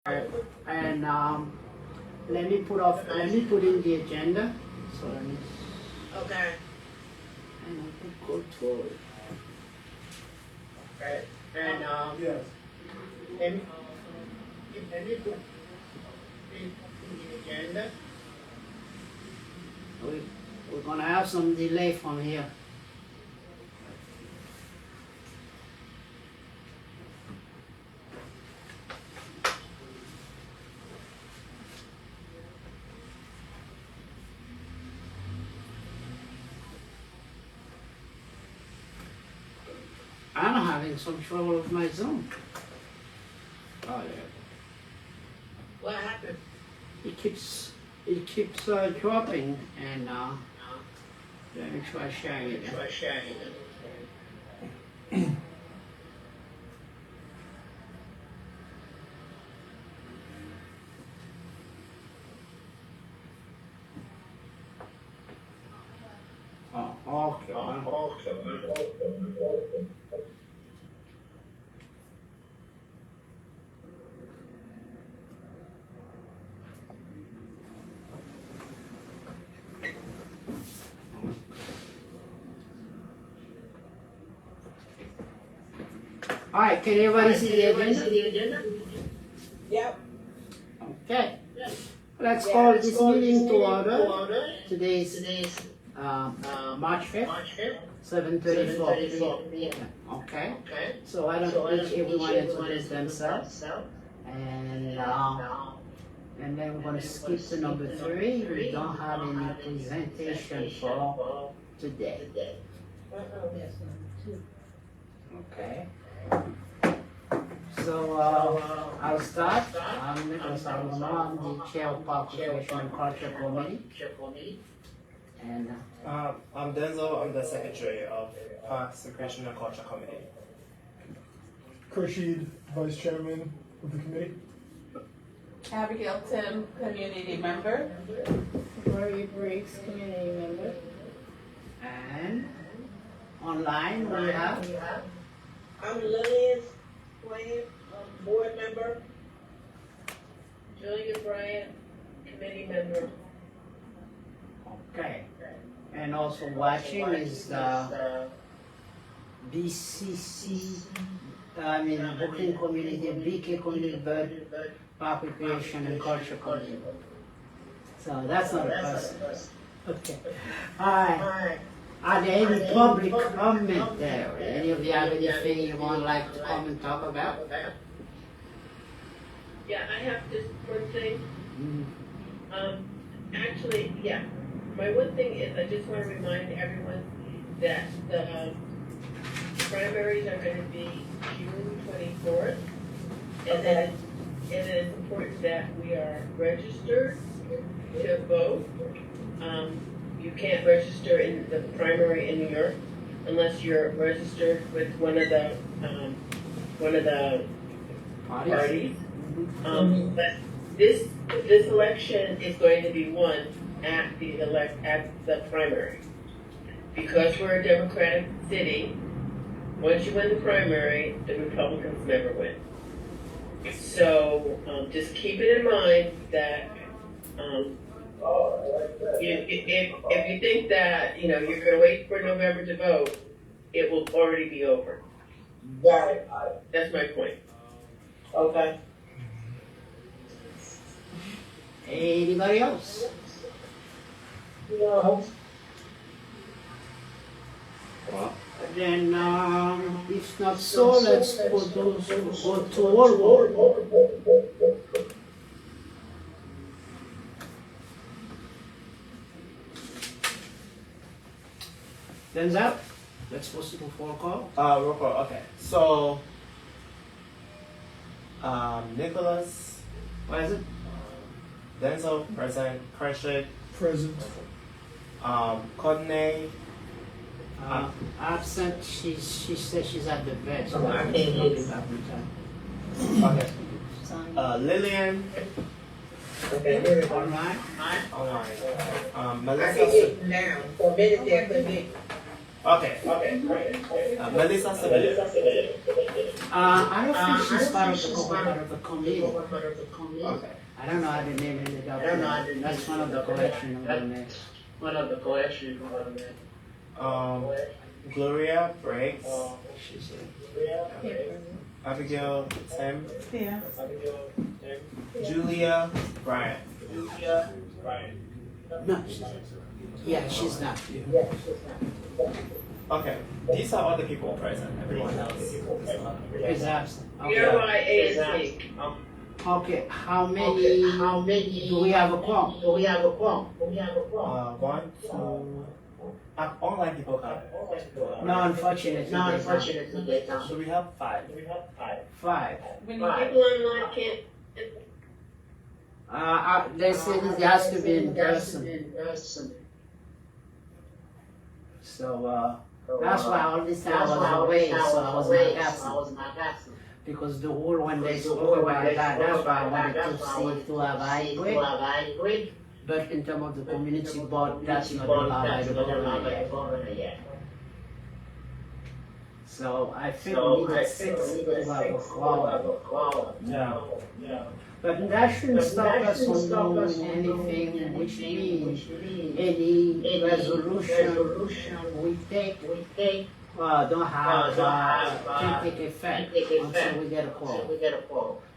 And let me put in the agenda. So let me. Okay. And I could go to it. Okay. And Yes. let me put in the agenda. We're gonna have some delay from here. I'm having some trouble with my Zoom. Oh yeah. What happened? It keeps dropping, and let me try sharing it. Oh, okay. All right, can everybody see the agenda? Yep. Okay. Let's call this meeting to order. Today's March 5th, 7:34 p.m. Okay. So I don't think everyone introduce themselves. And then we're going to skip to number 3. We don't have any presentation for today. Okay. So I'll start. I'm Nicholas Salomon. I'm the chair of Park Recreation and Culture Committee. And I'm Denzel. I'm the secretary of Parks, Recreation and Culture Committee. Khurshid, Vice Chairman of the committee. Abigail Tim, community member. Rory Briggs, community member. and online we have. I'm Lillian Swain, board member. Julia Bryant, committee member. Okay. And also watching is BCC, Brooklyn Community, BK Community Bird, Park Recreation and Culture Community. So that's not a person. Okay. Alright. Are there any public comment there? Any of you have anything you want like to come and talk about? Yeah, I have just one thing. Actually, yeah. My one thing is I just want to remind everyone that the primaries are going to be June 24th. And that it is important that we are registered to vote. You can't register in the primary in New York unless you're registered with one of the parties. But this election is going to be won at the primary. Because we're a Democratic city, once you win the primary, the Republicans never win. So just keep it in mind that if you think that you're going to wait for November to vote, it will already be over. That's my point. Okay. Anybody else? No. Well, then, if not so, let's go to roll call. Denzel, let's proceed to roll call. Roll call. Okay. So, Nicholas, Present. Denzel, present. Khurshid, Present. Courtney, Absent. She says she's at the vet, so I can't hear you. okay. Lillian, Okay. Online. online. I can Melissa, hear you now. For a minute there, couldn't hear you. Okay. Melissa submitted. I don't think she's part of the committee. Okay. I don't know how the name ended up. That's one of the collection of the name. Gloria Briggs. She's here. Abigail Tim. Yeah. Julia Bryant. No, yeah, she's not here. Okay. These are all the people present. Everyone else is not. Is absent. You're Okay. right, ASC. Okay, how many do we have a quorum? One, two. Online people come. No, unfortunately, they don't. So we have five. Five. When People you online can't. They say this has to be in person. So, that's why all this time I was away, so I was not absent. Because the whole when they spoke about that, that's why I wanted to see to have hybrid. But in terms of the community board, that's not allowed by the government yet. So I think we needed 6 to have a quorum. Yeah. But that shouldn't stop us from doing anything, which means any resolution we take don't have, can take effect until we get a quorum.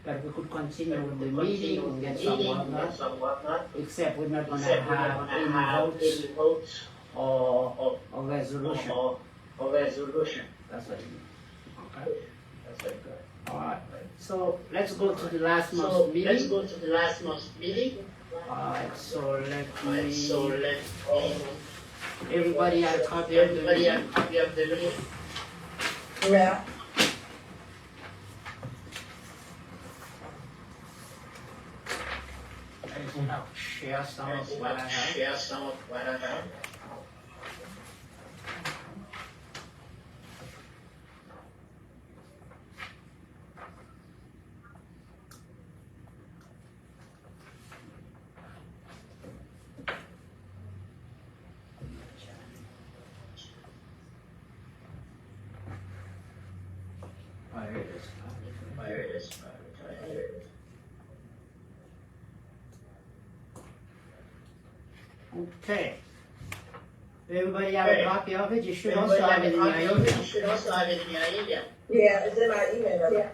But we could continue with the meeting and get some whatnot, except we're not gonna have any votes or resolution. That's what it means. Okay? That's very good. Alright, so let's go to the last month's meeting. Alright, so let me, everybody had a copy of the meeting? Yeah. I'll share some of what I have. Here it is. Okay. Everybody have a copy of it? You should also have it in your email. Yeah, it's in my email.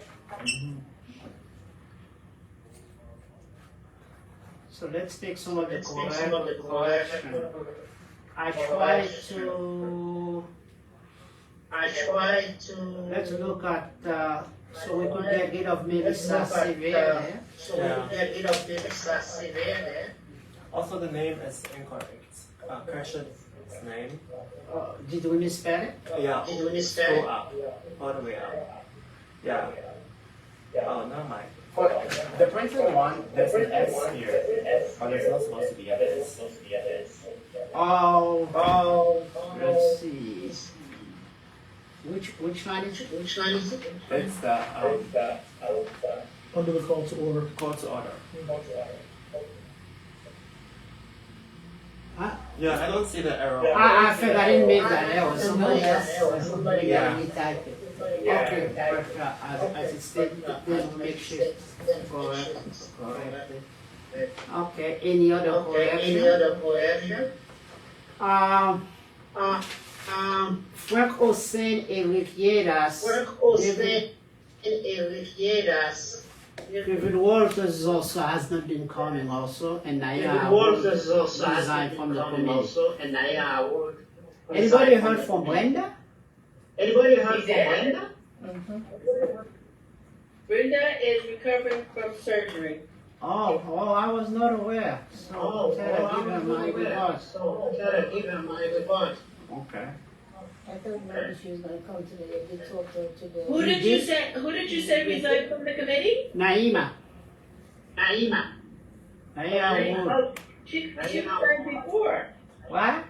So let's take some of the correction. I tried to, let's look at, so we could get rid of Melissa Severe. Also, the name is incorrect. Christian's name. Did we misspell it? Yeah. Scroll up. All the way up. Yeah. Oh, never mind. For the printed one, there's an S here. But there's not supposed to be an S. Oh, let's see. Which line is it? It's the Under the call to order. call to order. Huh? Yeah, I don't see the arrow. I figured I didn't make that error. Somebody else retyped it. Okay, but as it stated, then make sure it's correct. Okay, any other correction? Frank Hossein Enriquedas, David Walters also has not been coming also, and Naya resigned from the committee. Anybody heard from Brenda? Brenda is recovering from surgery. Oh, I was not aware. So tell her give her my regards. Okay. I thought maybe she was gonna come today, they talked to her today. Who did you say resigned from the committee? Naima Wood. She resigned before. What?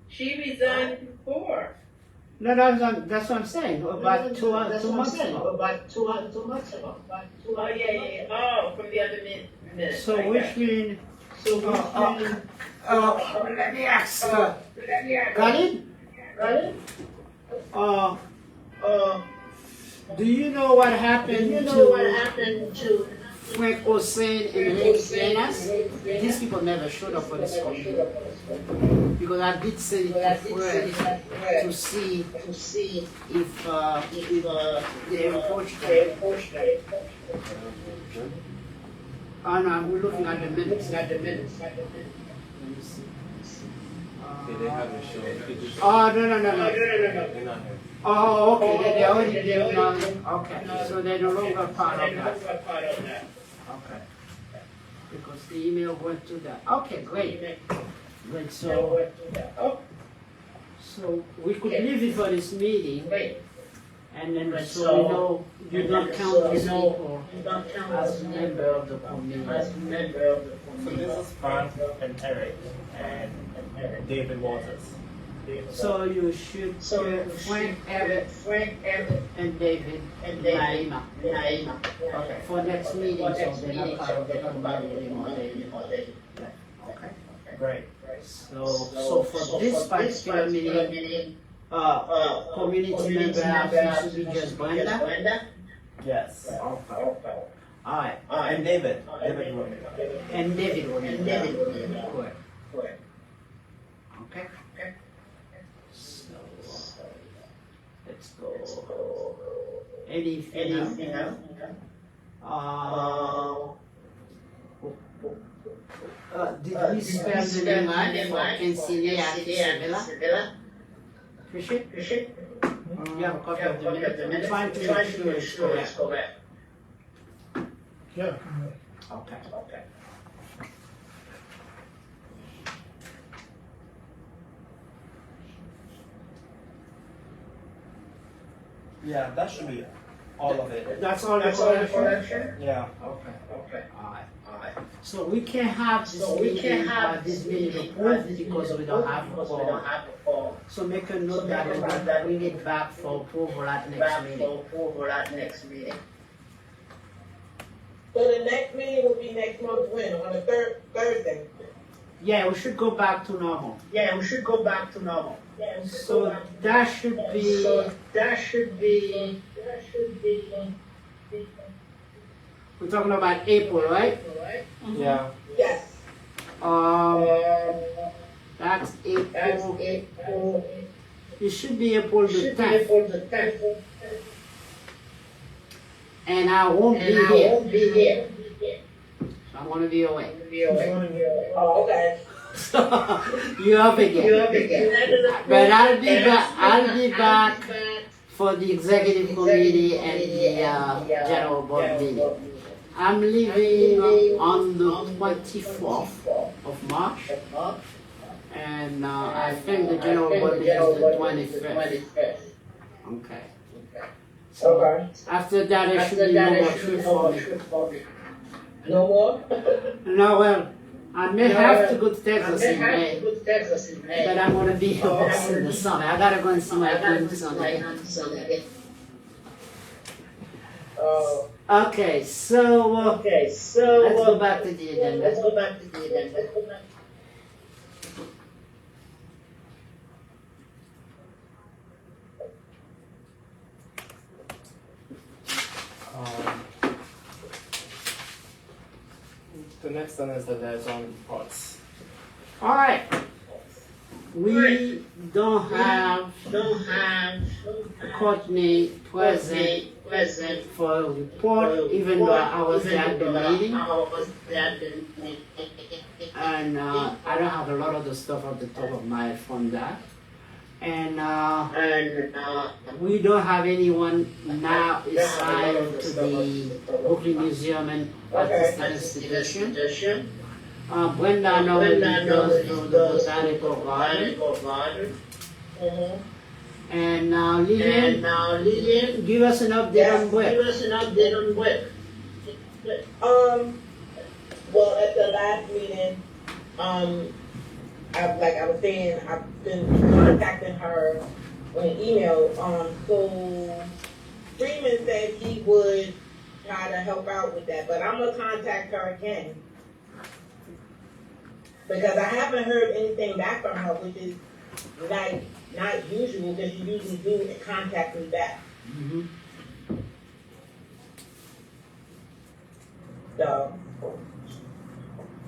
She resigned before. No, that's what I'm saying. About two months ago. Oh, yeah. Oh, from the other minute. So which mean, Let me ask, Khalid? Do you know what happened to Frank Hussein and Rick Dennis? These people never showed up for this committee. Because I did send it to Fred to see if they approached them. Oh no, we're looking at the minutes. Let me see. They haven't shown. You could just- Oh, no. They're not here. Oh, okay, they already did, okay, so they're no longer part of that. Okay. Because the email went to that. Okay, great. Great, so we could leave it for this meeting, and then so we know you don't count these people as member of the committee. So this is Frank and Eric and David Waters. So you should put Frank, Eric, and David, and Naima. Okay. For next meeting, so they're not part of the committee anymore. Okay. Great. So for this particular meeting, community member should be just Brenda. Yes. Alright, And David. David Rooney. and David will be there. Correct. Okay. So let's go. Anything else? Did we spell the name right for Kensilia Isabella? Appreciate? You have a copy of the minute? I'm trying to make sure it's correct. Yeah. Okay. Yeah, that should be all of it. That's all the correction? Yeah. Okay. Alright. So we can't have this meeting approved because we don't have a quorum. So make a note that we will bring it back for approval at next meeting. So the next meeting will be next month when? On the Thursday? Yeah, we should go back to normal. So that should be. We're talking about April, right? Yeah. Yes. That's April. It should be April the 10th. And I won't be here. So I'm gonna be away. Oh, okay. You up again. But I'll be back for the executive committee and the general board meeting. I'm leaving on the 24th of March, and I think the general board meeting is the 25th. Okay. So after that, there should be no more trip for me. No more? No, well, I may have to go to Texas in May, but I'm gonna be here also in the summer. I gotta go and see my grandson. Okay, so let's go back to the agenda. The next one is the liaison reports. All right, we don't have Courtney present for a report, even though I was at the meeting. And I don't have a lot of the stuff at the top of my head from that. And we don't have anyone now assigned to the Brooklyn Museum and Artistic Institution. Brenda normally does the botanical garden. And Lillian, give us an update on Web. Well, at the last meeting, like I was saying, I've been contacting her on an email. So Freeman said he would try to help out with that, but I'm gonna contact her again. Because I haven't heard anything back from her, which is like not usual, because you usually do contact me back. Mhm. So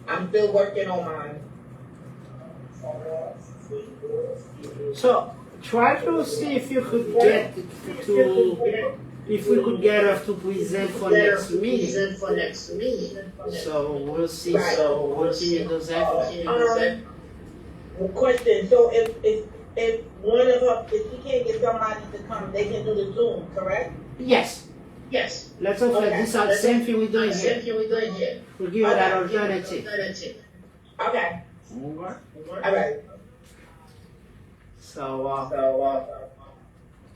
I'm still working on mine. So try to see if you could get to, if we could get her to present for next meeting. So we'll see, so continue those efforts. Question, so if one of her, if she can't get somebody to come, they can do the Zoom, correct? Yes, let's hope that this is the same thing we're doing here. We'll give her that alternative. Okay, Alright. alright. So,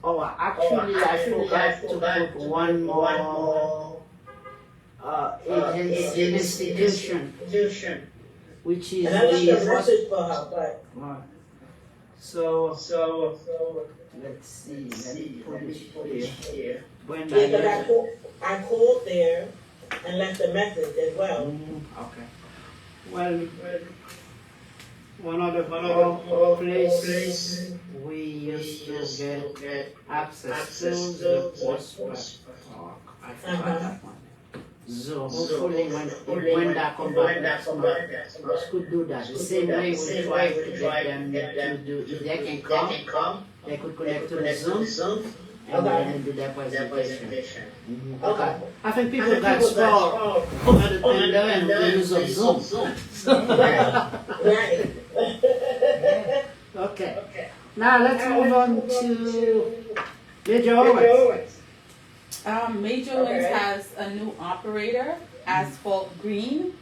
oh, actually, I forgot to put one more agency institution, which is And I left a the message for her, but. Alright. So let's see. Let me put it here. When Yeah, because I called there and left a message as well. Okay. Well, one of the place we used to get access to the Prospect Park. I forgot that one. So hopefully when that comes back next month, we could do that. The same way we try to get them to do, if they can come, they could connect to the Zoom and then do their presentation. Okay. I think people got spoiled over the pandemic and the use of Zoom. Right. Okay. Now let's move on to Major Owens. Major Owens has a new operator, Asphalt Green,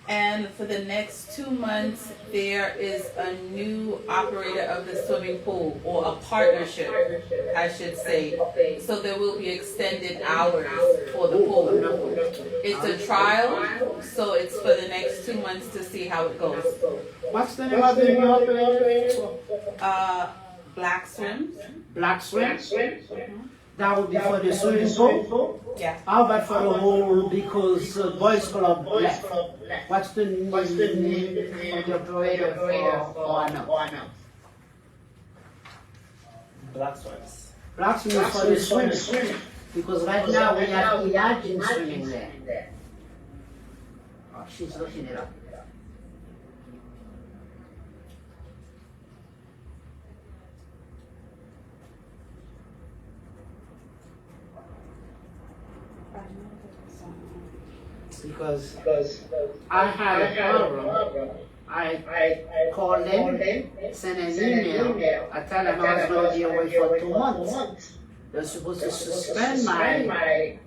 and for the next 2 months there is a new operator of the swimming pool, or a partnership, I should say. So there will be extended hours for the pool. It's a trial, so it's for the next 2 months to see how it goes. What's the name of the new operator? Black Swim. Black Swim? That would be for the swimming pool? Yeah. How about for the whole, because Boys Club left? What's the name of the operator for no? Black Swans. Black Swim is for the swimming. Because right now we have Imagine swimming there. Oh, she's looking it up. Because I had a problem. I called them, sent an email. I told them I was going to be away for 2 months. They're supposed to suspend my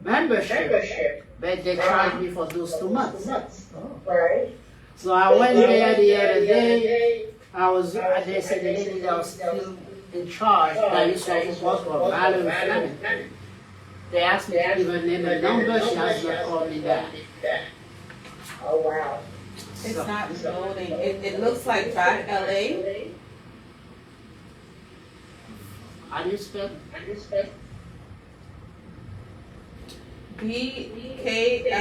membership, but they charged me for those 2 months. Right. So I went there the other day. They said the lady that was still in charge, that used to office was for Valerie Fleming. They asked me to give her name and number, she has not called me back. Oh, wow. It's not loading. It looks like Back LA. How do you spell? BKLA.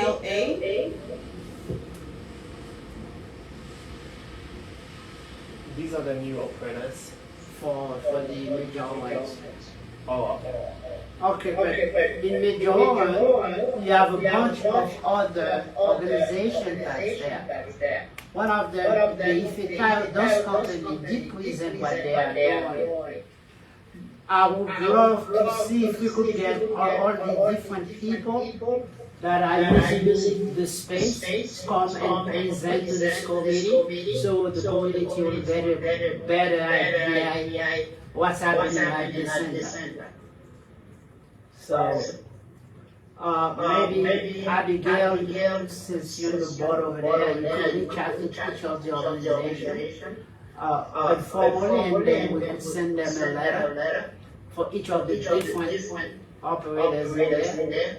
These are the new operators. For the Major Owens. Oh, okay. Okay, but in Major Owens, you have a bunch of other organizations that's there. One of them, if you tell those companies did present what they are doing, I would love to see if we could get all the different people that are using the space come and present to this committee, so the community will better idea what's happening at the center. So, maybe Abigail, since you're the board over there, you could reach out to each of the organization informally, and then we could send them a letter for each of the different operators in there.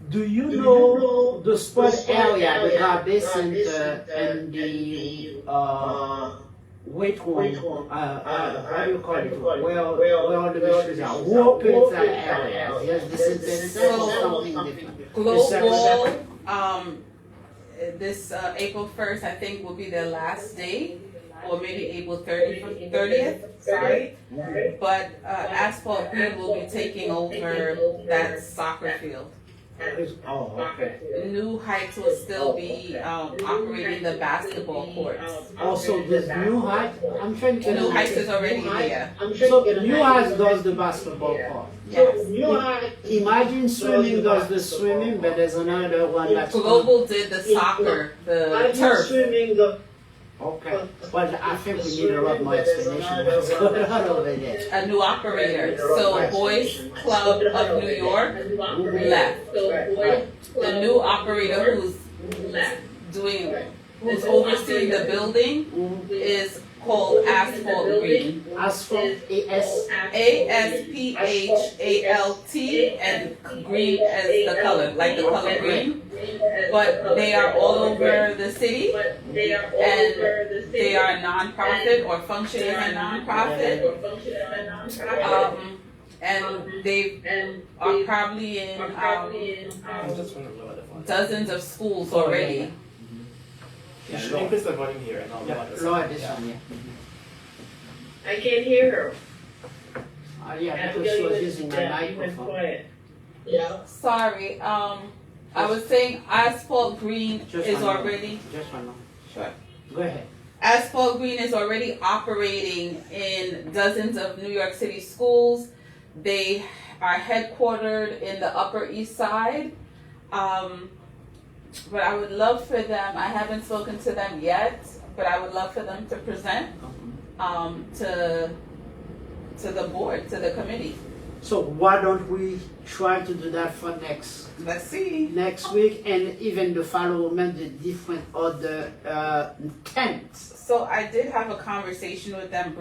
Do you know the sports area, the garbage center, and the weight room, how do you call it? Where all the machines are. Who operates that area? Yes, this is something different. Global, this April 1st, I think, will be their last day, or maybe April 30th, sorry. But Asphalt Green will be taking over that soccer field. Oh, okay. New Heights will still be operating the basketball courts. Also, this New Heights, I'm trying to. New Heights is already there. So New Heights does the basketball court. Yes. New Heights, imagine swimming does the swimming, but there's another one that's. Global did the soccer, the turf. Swimming the. Okay, but I think we need a lot more explanation what's going on over there. A new operator. So Boys Club of New York left. The new operator who's overseeing the building is called Asphalt Green. Asphalt, ASPHALT and green as the color, like the color green. But they are all over the city, and they are a non-profit or function as a non-profit. And they are probably in I'm just trying to lower the phone. dozens of schools already. You should increase the volume here and I'll lower the Lower sound. this one, yeah. I can't hear her. Yeah, because she was using my You went microphone. quiet. Yeah. Sorry, I was saying Asphalt Green Just is one more. already. Just one more. Sure. Go ahead. Asphalt Green is already operating in dozens of New York City schools. They are headquartered in the Upper East Side. But I would love for them, I haven't spoken to them yet, but I would love for them to present to the board, to the committee. So why don't we try to do that for Let's see. next week, and even the following month, the different other tenants. So I did have a conversation with them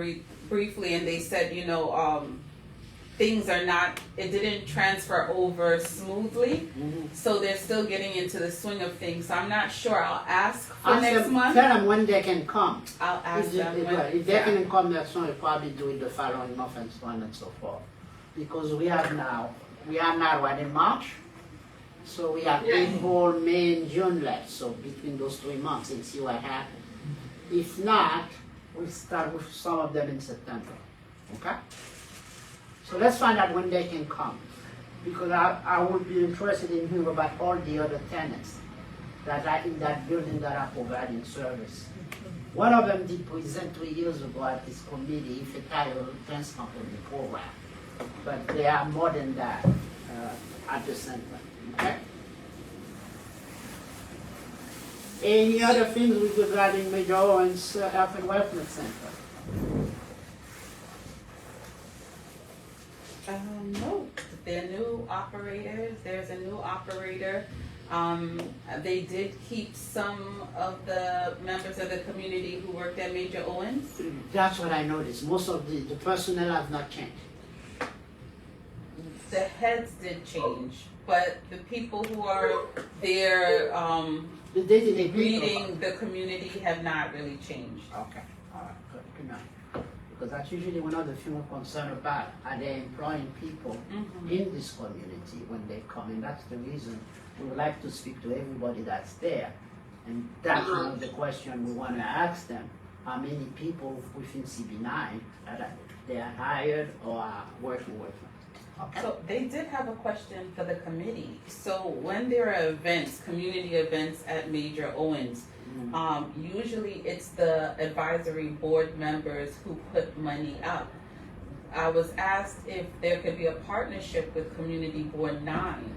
briefly, and they said, things are not, it didn't transfer over smoothly, so they're still getting into the swing of things. So I'm not sure. I'll ask for Ask next them, month. tell them when they can come. I'll ask If them. if they can come next month, we'll probably do it the following month and so on and so forth. Because we are now what, in March? So we have April, May, and June left. So between those 3 months, and see what happens. If not, we'll start with some of them in September. Okay? So let's find out when they can come. Because I would be interested in hearing about all the other tenants that are in that building that are providing service. One of them did present 3 years ago at this committee, if a tire returns company program. But there are more than that at the center. Okay? Any other things regarding Major Owens Health and Welfare Center? No, they're new operators. There's a new operator. They did keep some of the members of the community who worked at Major Owens. That's what I noticed. Most of the personnel have not changed. The heads did change, but the people who are there The day-to-day people. leading the community have not really changed. Okay, all right, good enough. Because that's usually one of the things we're concerned about. Are they employing people in this community when they come? And that's the reason we would like to speak to everybody that's there. And that's one of the questions we want to ask them. How many people within CB9 that they are hired or are working with them? Okay. So they did have a question for the committee. So when there are events, community events at Major Owens, usually it's the advisory board members who put money up. I was asked if there could be a partnership with Community Board 9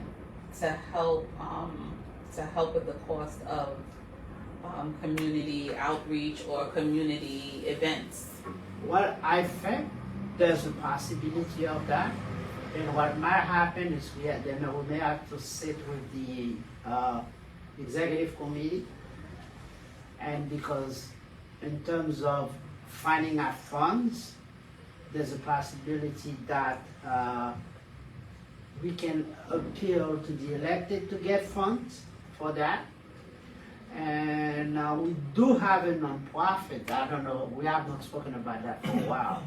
to help with the cost of community outreach or community events. Well, I think there's a possibility of that. And what might happen is we may have to sit with the executive committee. And because in terms of finding our funds, there's a possibility that we can appeal to the elected to get funds for that. And we do have a nonprofit. I don't know, we have not spoken about that for a while.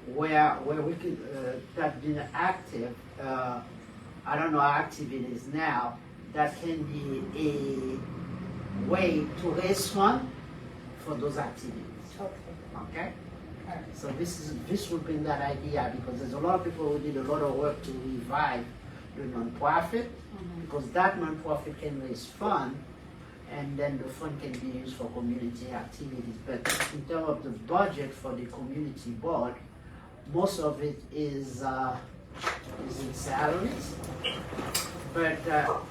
Where we could, that's been active, I don't know how active it is now, that can be way to raise funds for those activities. Okay. Okay? Alright. So this would bring that idea, because there's a lot of people who did a lot of work to revive the nonprofit, because that nonprofit can raise fund, and then the fund can be used for community activities. But in terms of the budget for the community board, most of it is in salaries. But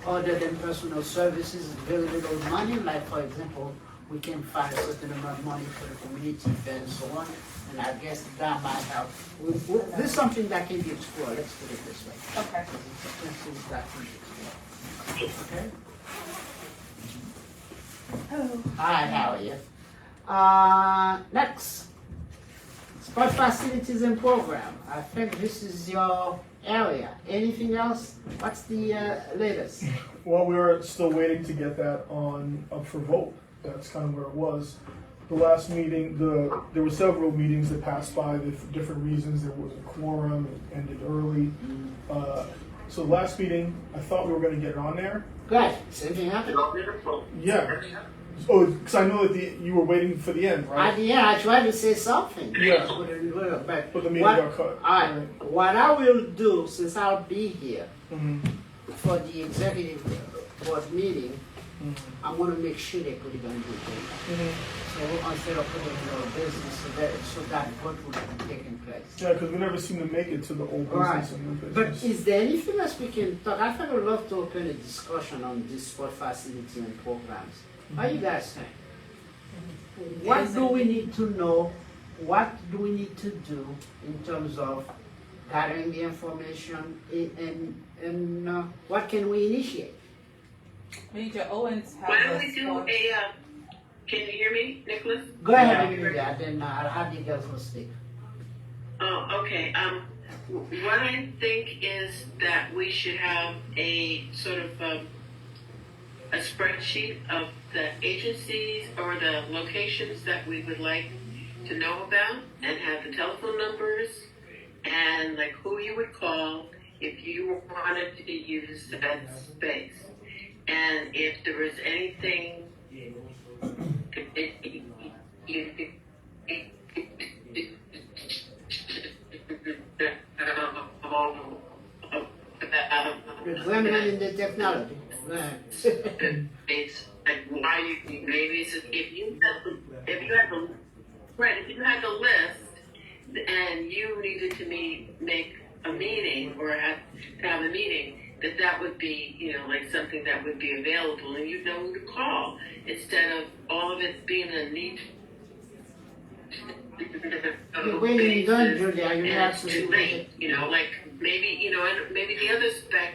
other than personal services, very little money. Like, for example, we can find a certain amount of money for the community fair and so on. And I guess that might help. This is something that can be explored. Let's put it this way. Okay. It's something that can be explored. Okay? Hi, how are you? Next. Sport facilities and program. I think this is your area. Anything else? What's the latest? Well, we were still waiting to get that up for vote. That's kind of where it was. The last meeting, there were several meetings that passed by for different reasons. There was a quorum, it ended early. So the last meeting, I thought we were going to get it on there. Good. Same thing happened. Yeah. Oh, because I know that you were waiting for the end, right? I tried to say something. Yeah. But But the meeting what, got cut. Alright, what I will do, since I'll be here Mhm. for the executive board meeting, Mhm. I'm gonna make sure they put it on the agenda. Mhm. So instead of putting it on business, so that vote will be taking place. Yeah, because we never seem to make it to the old Right. business and new But business. is there anything else we can talk? I think I'd love to open a discussion on this sport facility and programs. How you guys think? What do we need to know? What do we need to do in terms of gathering the information and what can we initiate? Major Owens has Why don't a we do sport- can you hear me, Nicholas? Go ahead and do that, then I'll have the girls will speak. Oh, okay. What I think is that we should have a sort of a spreadsheet of the agencies or the locations that we would like to know about, and have the telephone numbers and like who you would call if you wanted to use that space, and if there was anything. Examining the technology. Go ahead. It's like why you maybe it's just, if you had the list and you needed to make a meeting or have a meeting, that would be like something that would be available and you'd know who to call instead of all of it being a need. When you're done, Julia, you and have it's to too late, like maybe and maybe the other spec.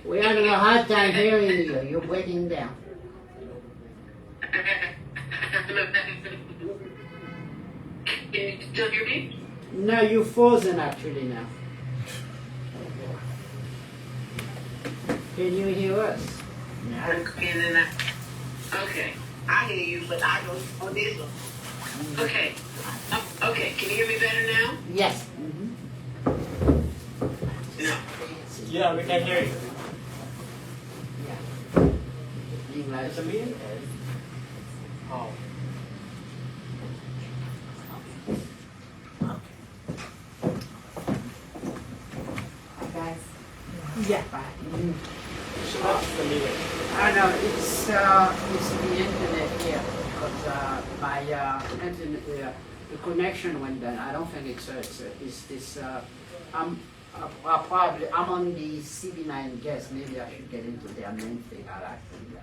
We're having a hard time hearing you. You're breaking down. Can you still hear me? No, you're frozen actually now. Can you hear us? Okay, I hear you, but I don't on this one. Okay, okay, can you hear me better now? Yes. No. Yeah, we can hear you. English. The meeting is. Oh. Guys. Yeah. So what's the meeting? I know it's the internet here because my internet the connection went down. I don't think it's this. I'm on the CB9 guest. Maybe I should get into their main thing. I'll actually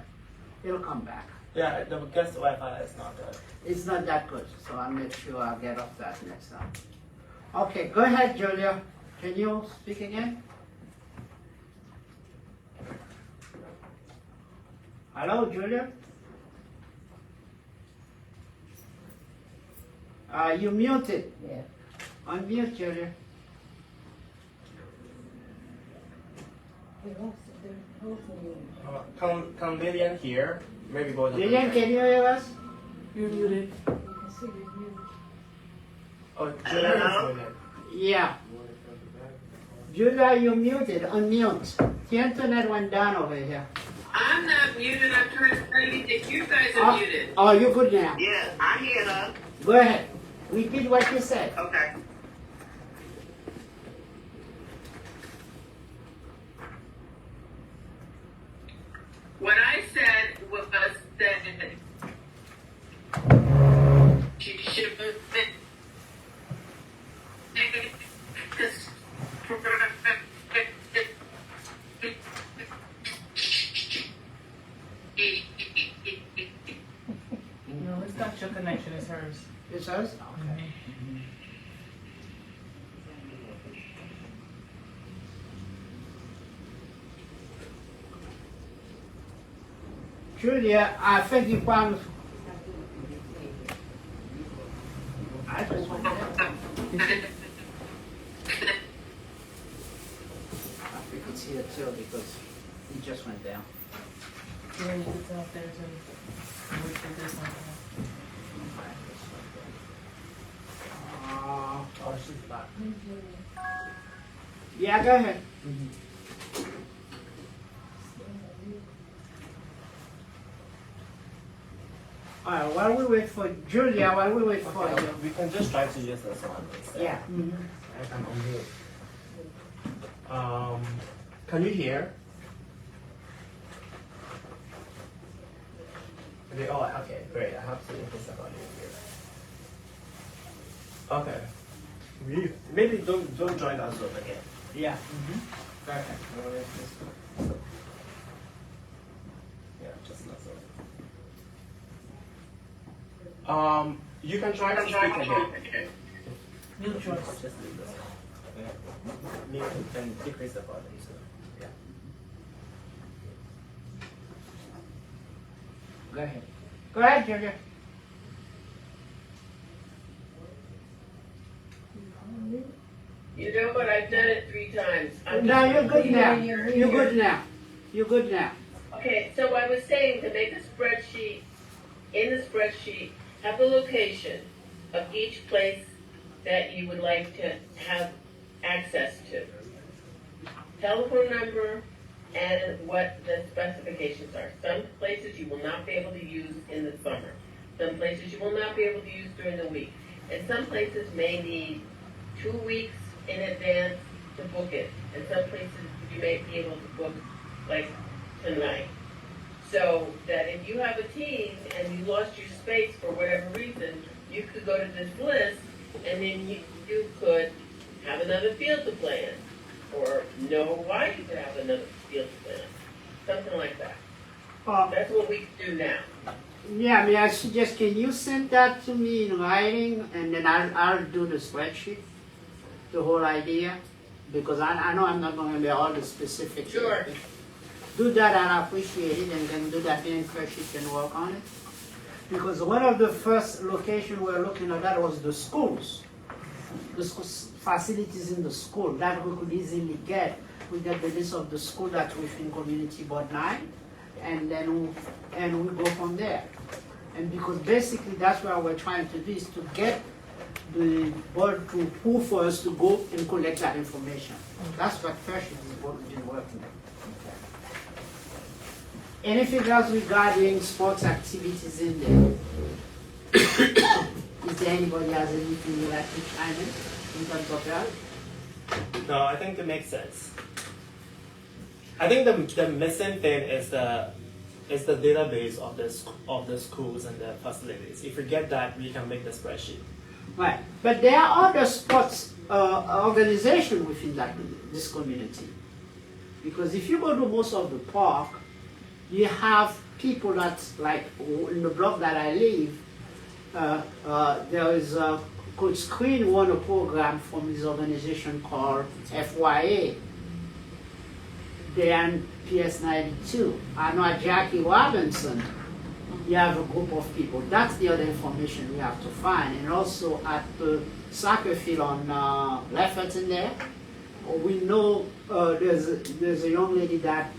it'll come back. Yeah, the guest Wi-Fi is not good. It's not that good, so I'll make sure I'll get off that next time. Okay, go ahead, Julia. Can you speak again? Hello, Julia? You muted. Yeah. Unmute, Julia. We lost it. They're hopefully, Come Lillian here. Maybe go to the Lillian, can you hear us? you can see the view. Oh, Julian is Lillian. Yeah. Julia, you're muted. Unmute. The internet went down over here. I'm not muted, I'm trying to tell you that you guys are muted. Oh, you're good now. Yeah, I hear her. Go ahead. Repeat what you said. Okay. What I said was that she should No, it's not your connection, it's hers. It's us? Okay. Julia, I think you found. I just went down. We could see it too because it just went down. Yeah, you can tell there's a, wait for this one. Oh, she's back. Yeah, go ahead. All right, while we wait for Julia, while we wait for Okay, you. we can just try to use this one instead. Yeah. I can unmute. Can you hear? Okay, great. I have to increase the volume here. Okay. Maybe don't join us Zoom again. Yeah. Go ahead. Yeah, just not Zoom. You can try to speak again. Mute yours. Just leave this. Okay. Mute and decrease the volume too. Yeah. Go ahead. Go ahead, Julia. You know what, I've done it 3 times. I'm No, just- you're good now. You're good now. You're good now. Okay, so I was saying to make a spreadsheet, in the spreadsheet, have the location of each place that you would like to have access to. Telephone number and what the specifications are. Some places you will not be able to use in the summer. Some places you will not be able to use during the week. And some places may need 2 weeks in advance to book it. And some places you may be able to book like tonight. So that if you have a team and you lost your space for whatever reason, you could go to this list and then you could have another field to play in. Or know why you could have another field to play in. Something like that. That's what we can do now. Yeah, may I suggest, can you send that to me in writing and then I'll do the spreadsheet, the whole idea? Because I know I'm not going to be all the specifics. Sure. Do that, I'll appreciate it, and then do that, then Kershit can work on it. Because one of the first locations we're looking at that was the schools. The facilities in the school that we could easily get. We get the list of the school that's within Community Board 9, and then we go from there. And because basically that's what we're trying to do, is to get the board to pull for us to go and collect that information. That's what Kershit is been working on. Anything else regarding sports activities in there? Is there anybody has anything you'd like to chime in terms of that? No, I think it makes sense. I think the missing thing is the database of the schools and the facilities. If we get that, we can make the spreadsheet. Right, but there are other sports organizations within this community. Because if you go to most of the park, you have people that's like in the block that I live, there is Coach Screen won a program from his organization called FYA. They're in PS92. I know at Jackie Robinson, you have a group of people. That's the other information we have to find. And also at the soccer field on Lefferts in there, we know there's a young lady that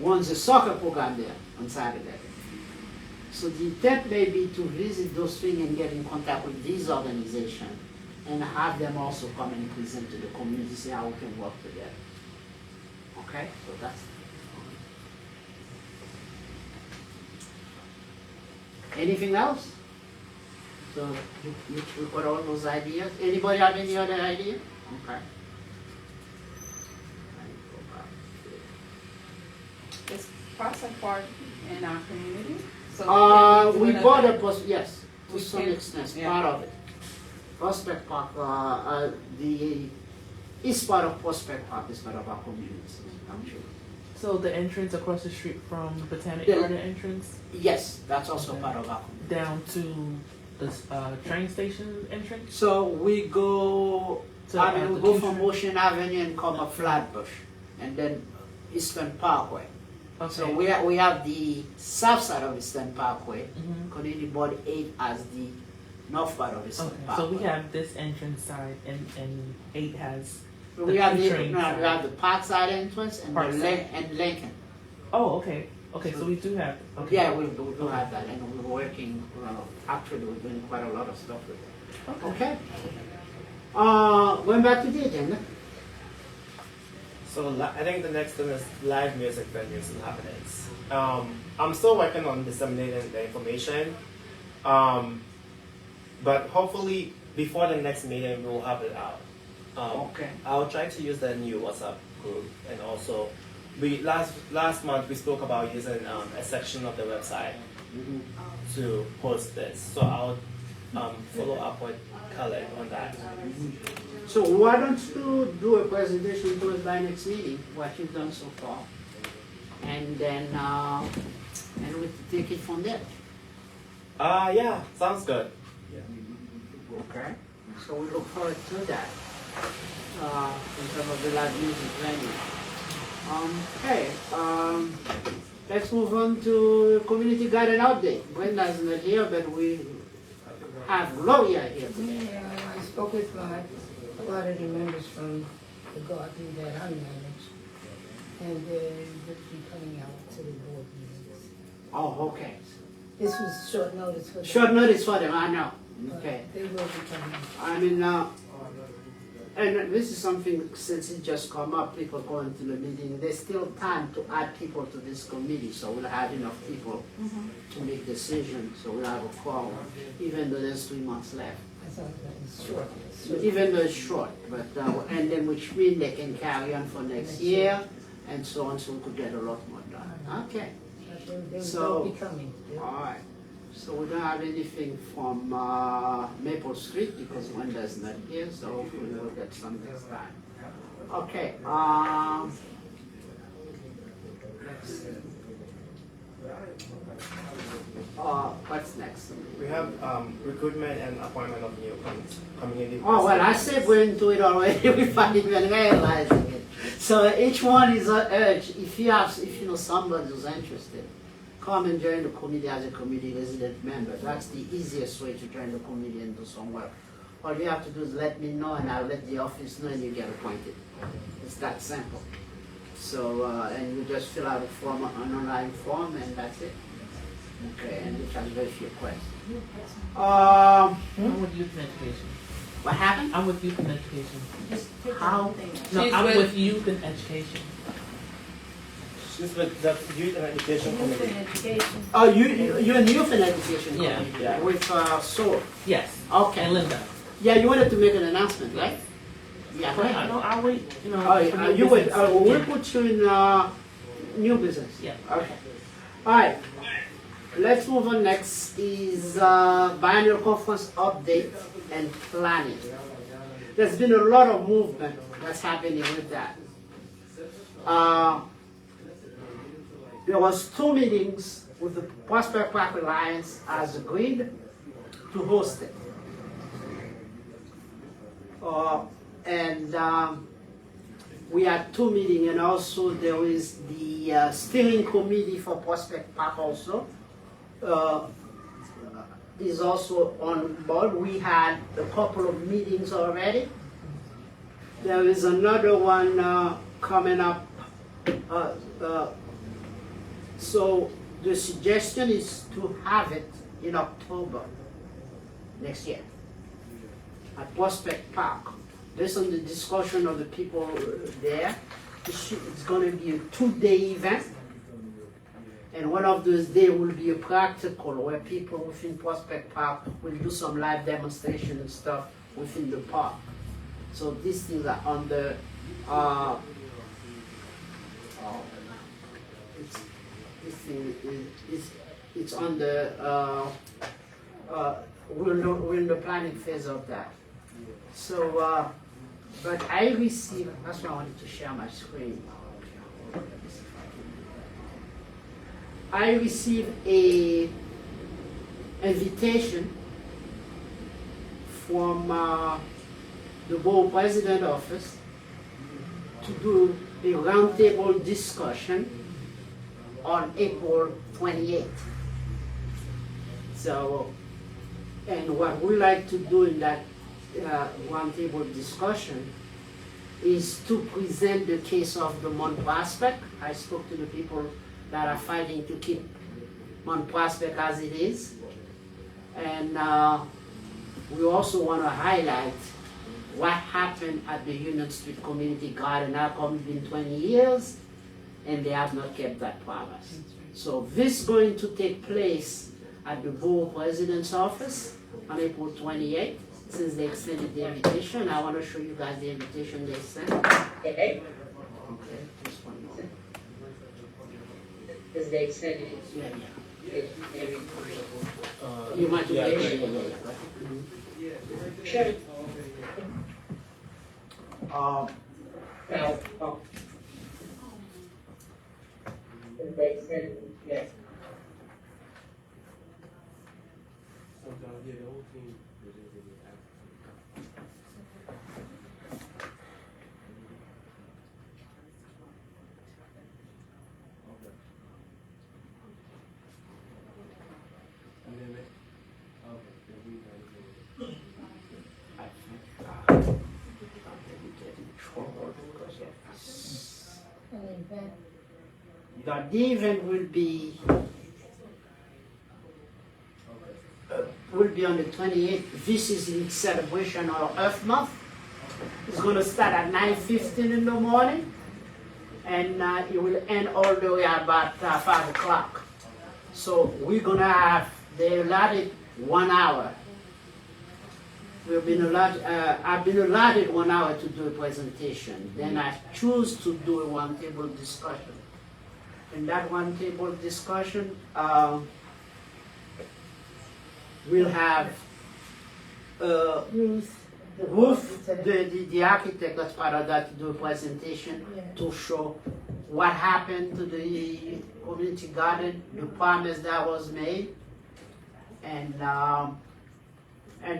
runs a soccer program there on Saturday. So the intent may be to visit those things and get in contact with these organizations and have them also come and present to the community, see how we can work together. Okay, so that's. Anything else? So you got all those ideas. Anybody have any other idea? Okay. Is Prospect Park in our community? So We can do bought another- a post, yes, to We some can- extent, yeah. part of it. Prospect Park, the east part of Prospect Park is part of our community, I'm sure. So the entrance across the street from Botanic Yeah. Garden entrance Yes, that's also Okay. part of our community. down to the train station entrance? So we go, So, I mean, we the go Q from train? Ocean Avenue and come up Flatbush, and then Eastern Parkway. So Okay. we have the south side of Eastern Parkway, Mhm. Community Board 8 as the north part of Eastern Okay, Parkway. so we have this entrance side and 8 has, We the have Q the, train no, we side. have the Parkside entrance and Parkside. and Lincoln. oh, okay, okay, so we do have, okay. Yeah, we do have that, and we're working, actually, we're doing quite a lot of stuff with it. Okay? Going back to the agenda. So I think the next thing is live music venues and happenings. I'm still working on disseminating the information, but hopefully before the next meeting we'll have it out. Okay. I'll try to use the new WhatsApp group, and also we last month we spoke about using a section of the website to post this. So I'll follow up with Khaled on that. So why don't you do a presentation to us by next meeting, what you've done so far? And then, and we take it from there. Yeah, sounds good. Okay. So we look forward to that, in terms of the live music venue. Let's move on to community garden update. Brenda's not here, but we have Gloria here today. Yeah, I spoke with a lot of the members from the garden that I manage, and they will be coming out to the board meetings. Oh, okay. This was short notice for them. Short notice for them, I know. but Okay. They will be coming. I mean, and this is something, since it just come up, people going to the meeting, there's still time to add people to this committee, so we'll have enough people to make decisions, so we'll have a quorum, even though there's 3 months left. I thought that was short. Even though it's short, but, and then which means they can carry on for next year, and so on, so we could get a lot more done. Okay, They So- will be coming. all right. So we don't have anything from Maple Street because Wenda's not here, so hopefully we'll get some next time. Okay, what's next? We have recruitment and appointment of new community. Oh, well, I said we're into it already without even realizing it. So each one is urged, if you know somebody who's interested, come and join the committee as a committee resident member. That's the easiest way to join the committee and do some work. All you have to do is let me know and I'll let the office know and you get appointed. It's that simple. So, and you just fill out a form, an online form, and that's it. Okay, and it has very few questions. I'm with youth and education. What happened? I'm with youth and education. How? No, She's I'm with- with youth and education. She's with the Youth and Education Committee. Oh, you're in youth and education Yeah. committee Yeah. with Soul. Yes. Okay. And Linda. Yeah, you wanted to make an announcement, right? Yeah. go But ahead. no, I'll wait, you know. Oh, for yeah, new you would, business. we'll Yeah. put you in new business. Yeah. Okay. All right. Let's move on. Next is biannual conference update and planning. There's been a lot of movement that's happening with that. There was 2 meetings with the Prospect Park Alliance as agreed to host it. We had 2 meetings, and also there is the steering committee for Prospect Park also is also on board. We had a couple of meetings already. There is another one coming up. So the suggestion is to have it in October next year. at Prospect Park. Based on the discussion of the people there, it's gonna be a 2-day event. And one of those days will be a practical where people within Prospect Park will do some live demonstration and stuff within the park. So these things are on the, it's on the, we're in the planning phase of that. So, but I received, that's why I wanted to share my screen. I received a invitation from the board president office to do a roundtable discussion on April 28th. So, and what we like to do in that roundtable discussion is to present the case of the Mount Prospect. I spoke to the people that are fighting to keep Mount Prospect as it is. And we also want to highlight what happened at the Union Street Community Garden. Now it's been 20 years and they have not kept that promise. So this is going to take place at the board president's office on April 28th. Since they extended the invitation, I want to show you guys the invitation they sent. Okay. Okay, just one moment. Because they extended it. Yeah. Uh, You might yeah, Sure. Uh, No. Oh. Because they extended it, yes. The event will be on the 28th. This is in celebration of Earth Month. It's going to start at 9:15 in the morning, and it will end all the way about 5 o'clock. So we're going to have, they allotted 1 hour. I've been allotted 1 hour to do a presentation. Then I choose to do a roundtable discussion. In that roundtable discussion, we'll have Ruth, the architect that's part of that, to do a presentation to show what happened to the community garden, the promise that was made, and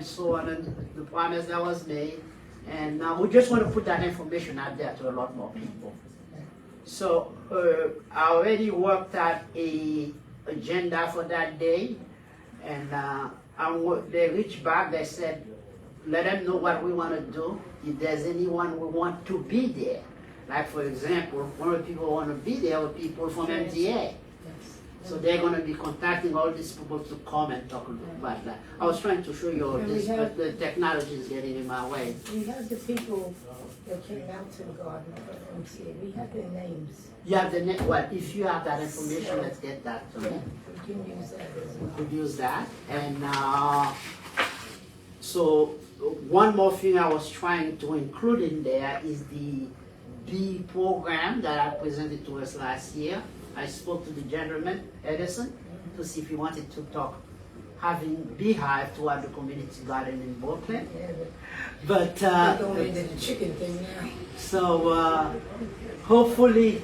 so on, and the promise that was made. And we just want to put that information out there to a lot more people. So I already worked out a agenda for that day, and they reached back, they said, let them know what we want to do. If there's anyone we want to be there. Like for example, one of the people who want to be there are people from MTA. So they're going to be contacting all these people to come and talk about that. I was trying to show you all this, but the technology is getting in my way. We have the people that came out to the garden from MTA. We have their names. You have the well, if you have that information, let's get that to me. We can use that as well. Could use that. And so one more thing I was trying to include in there is the bee program that I presented to us last year. I spoke to the gentleman, Edison, to see if he wanted to talk having beehive toward the community garden in Brooklyn. Yeah, But they're going into the chicken thing now. so hopefully,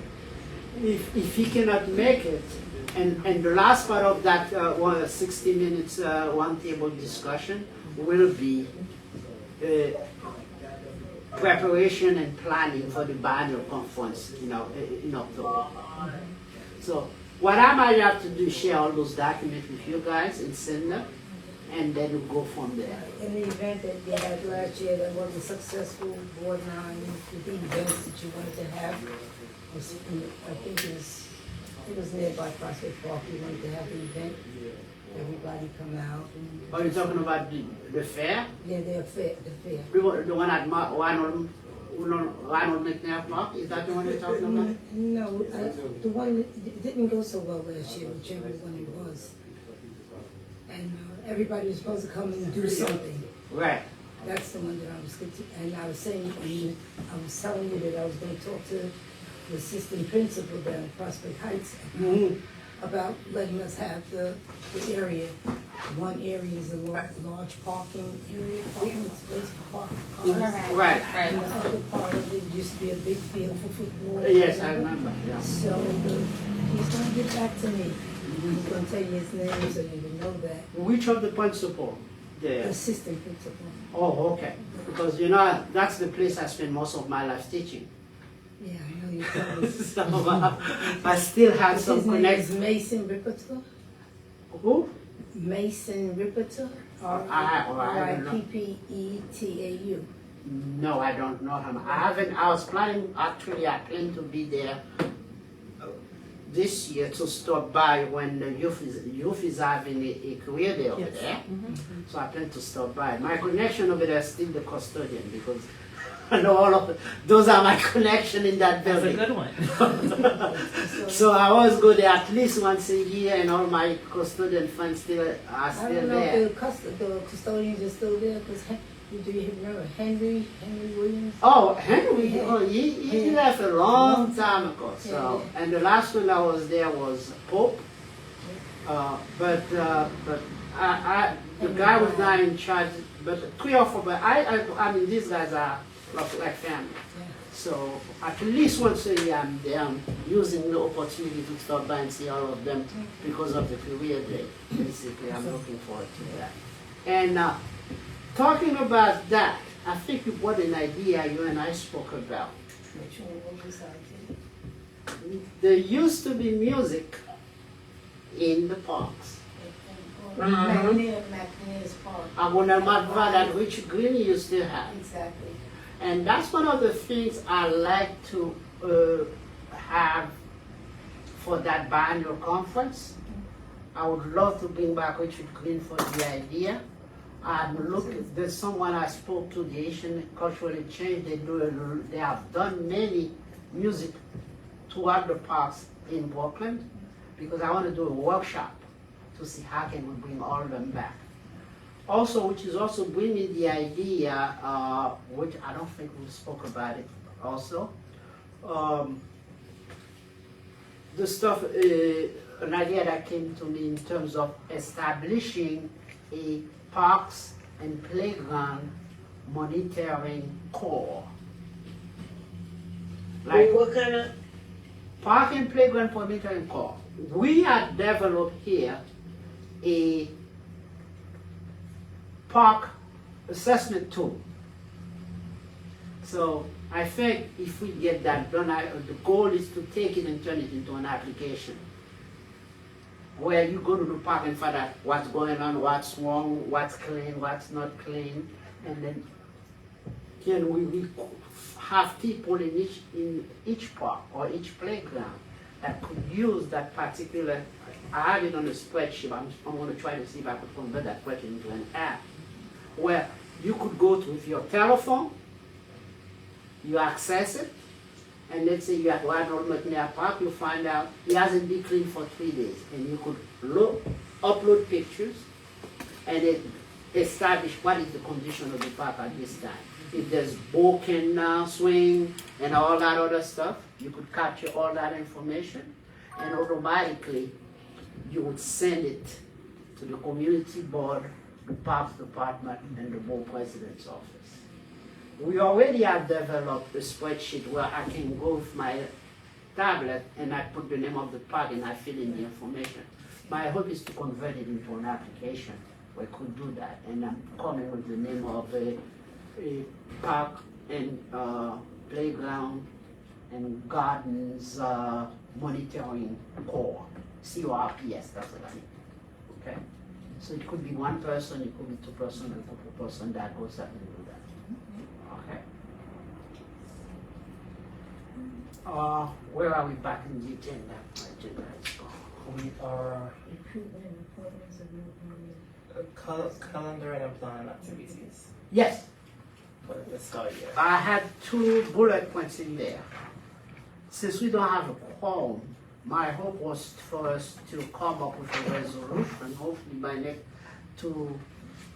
if he cannot make it, and the last part of that 60 minutes roundtable discussion will be preparation and planning for the biennial conference, in October. So what I might have to do is share all those documents with you guys and send them, and then we'll go from there. In the event that you had last year that wasn't successful, board 9, the events that you wanted to have, I think it was nearby Prospect Park, you wanted to have the event. everybody come out. And Are you talking about the fair? Yeah, the fair. The one at Ronald McNair Park? Is that the one you're talking about? No, the one that didn't go so well last year, whichever one it was. And everybody was supposed to come and do something. Right. That's the one that I was good to, and I was saying, I was telling you that I was going to talk to the assistant principal down at Prospect Heights about letting us have the area. One area is a large parking area, parking space for cars. Right. And the other part of it used to be a big field for football. Yes, I remember. Yeah. So he's going to get back to me. He's going to tell you his name so you will know that. Which of the principal? The Assistant principal. Oh, okay. Because you know that's the place I spent most of my life teaching. Yeah, I know you told me. So I still have some His name is connection. Mason Ripperter. Who? Mason Ripperter. I don't know. R-I-P-P-E-T-A-U. No, I don't know him. I was planning, actually, I plan to be there this year to stop by when the youth is having a career day over there. So I plan to stop by. My connection over there is still the custodian because I know all of it. Those are my connection in that That's a building. good one. So I always go there at least once a year and all my custodian friends are I still don't know there. if the custodians are still there because do you remember Henry Williams? Oh, Henry, he left a long time ago. So, and the last one I was there was Pope. But the guy was not in charge. But 3 or 4. But I mean, these guys are like family. So at least once a year I'm there, I'm using the opportunity to stop by and see all of them because of the career day. Basically, I'm looking forward to that. And talking about that, I think you brought an idea you and I spoke about. Which one was I? There used to be music in the parks. McNair's Park. I wonder that which Green used to have. Exactly. And that's one of the things I like to have for that biannual conference. I would love to bring back Richard Green for the idea. I'm looking, there's someone I spoke to, the Asian Cultural Exchange, they have done many music throughout the parks in Brooklyn because I want to do a workshop to see how can we bring all of them back. Also, which is also bringing the idea, which I don't think we spoke about it also, the stuff, an idea that came to me in terms of establishing a parks and playground monitoring corps. Like what kind of? Park and playground monitoring corps. We have developed here a park assessment tool. So I think if we get that done, the goal is to take it and turn it into an application where you go to the park and find out what's going on, what's wrong, what's clean, what's not clean, and then can we have people in each park or each playground that could use that particular. I have it on a spreadsheet. I'm going to try to see if I could convert that spreadsheet into an app where you could go to with your telephone, you access it, and let's say you're at Ronald McNair Park, you find out it hasn't been cleaned for 3 days, and you could upload pictures and establish what is the condition of the park at this time. If there's broken swing and all that other stuff, you could capture all that information, and automatically you would send it to the community board, the parks department, and the board president's office. We already have developed a spreadsheet where I can go with my tablet and I put the name of the park and I fill in the information. My hope is to convert it into an application where I could do that. And I'm coming with the name of a park and playground and gardens monitoring corps, CORPS, that's what I mean. Okay? So it could be one person, it could be 2 person, a couple person that goes up and do that. Okay. Where are we back in the agenda? My agenda is gone. we are Recruitment and appointments of new calendar and plan activities Yes, for the fiscal year. I had 2 bullet points in there. Since we don't have a quorum, my hope was for us to come up with a resolution, hopefully by next, to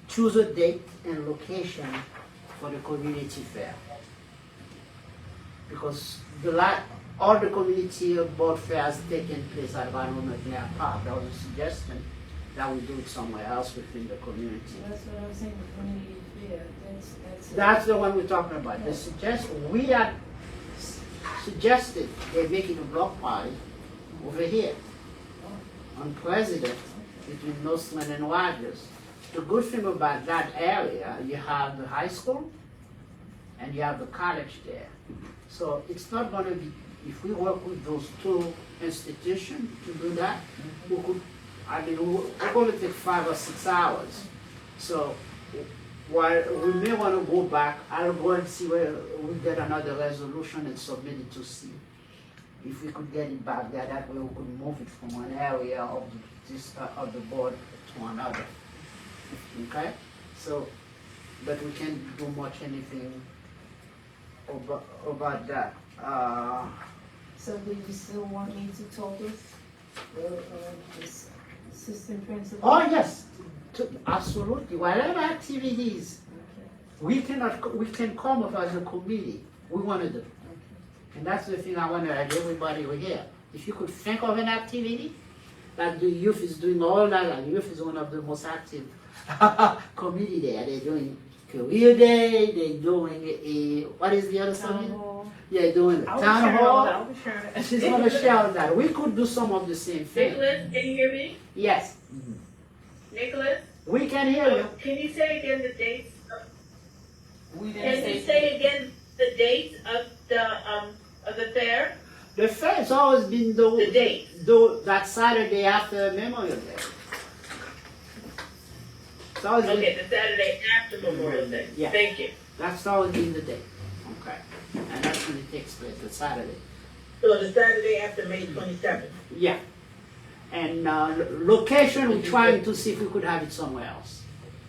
choose a date and location for the community fair. Because all the community board fairs taking place at Van McNair Park. There was a suggestion that we do it somewhere else within the community. That's what I was saying, the community fair, that's. That's the one we're talking about. We had suggested they make it a block party over here on President between Northland and Rogers. The good thing about that area, you have the high school and you have the college there. So it's not going to be, if we work with those 2 institutions to do that, we could, we're going to take 5 or 6 hours. So while we may want to go back, I'll go and see where we get another resolution and submit it to see if we could get it back there. That way we could move it from one area of of the board to another. Okay? So, but we can't do much anything about that. So do you still want me to talk with this assistant principal? Oh yes, absolutely. Whatever activities we can come up as a committee, we want to do. And that's the thing I want to urge everybody over here. If you could think of an activity, like the youth is doing all that, like youth is one of the most active committee there. They're doing career day, they're doing what is the other something? Yeah, doing the town hall. She's going to share that. We could do some of the same thing. Nicholas, can you hear me? Yes, Nicholas? we can hear you. Can you say again the dates? We didn't Can you say again the dates of the fair? The fair's always been The date. that Saturday after Memorial Day. It's always been, Okay, the Saturday after Memorial Day. Yeah. Thank you. that's always been the day. Okay. And that's when it takes place, the Saturday. So the Saturday after May 27th. Yeah. And location, we're trying to see if we could have it somewhere else.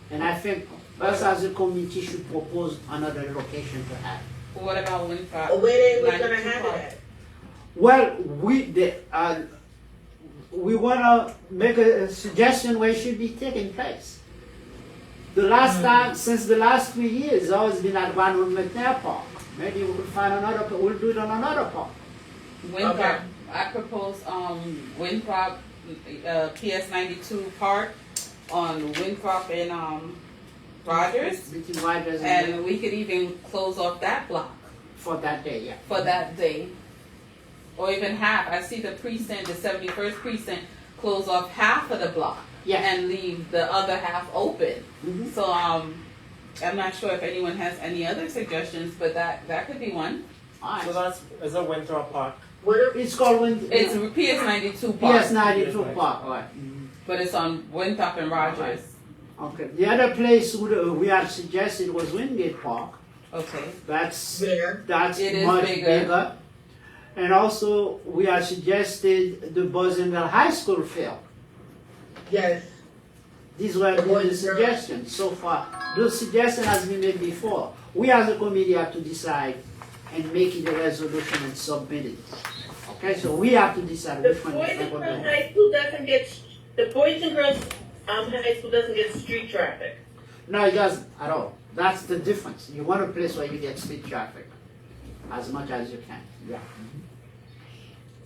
And I think us as a committee should propose another location to have. What about Winthrop? Or where they was 92 gonna have Park? it at. Well, we want to make a suggestion where it should be taking place. The last time, since the last 3 years, it's always been at Van McNair Park. Maybe we could find another, we'll do it on another park. Winthrop, Okay. I propose, Winthrop, PS 92 Park on Winthrop and, Rogers. Between Rogers and And we could even close off that block for that day, yeah. for that day. Or even half. I see the precinct, the 71st precinct, close off half of the block. Yeah. And leave the other half open. Mhm. So, I'm not sure if anyone has any other suggestions, but that could be one. All So right. is a Winthrop Park. What if, It's called It's PS 92 Park, PS 92 Park, all right. but it's on Winthrop and Rogers. Okay. The other place we had suggested was Wingate Park. Okay. That's Bigger. That's It is much bigger. bigger. And also, we had suggested the Bosenville High School field. yes, These were The the boys and suggestions so far. Those suggestions has been made before. We as a committee have to decide and make it a resolution and submit it. Okay, so we have to decide The which one we Boys and think we're Girls doing. High School doesn't get, the Boys and Girls High School doesn't get street traffic. No, it doesn't at all. That's the difference. You want a place where you get street traffic as much as you can. Yeah.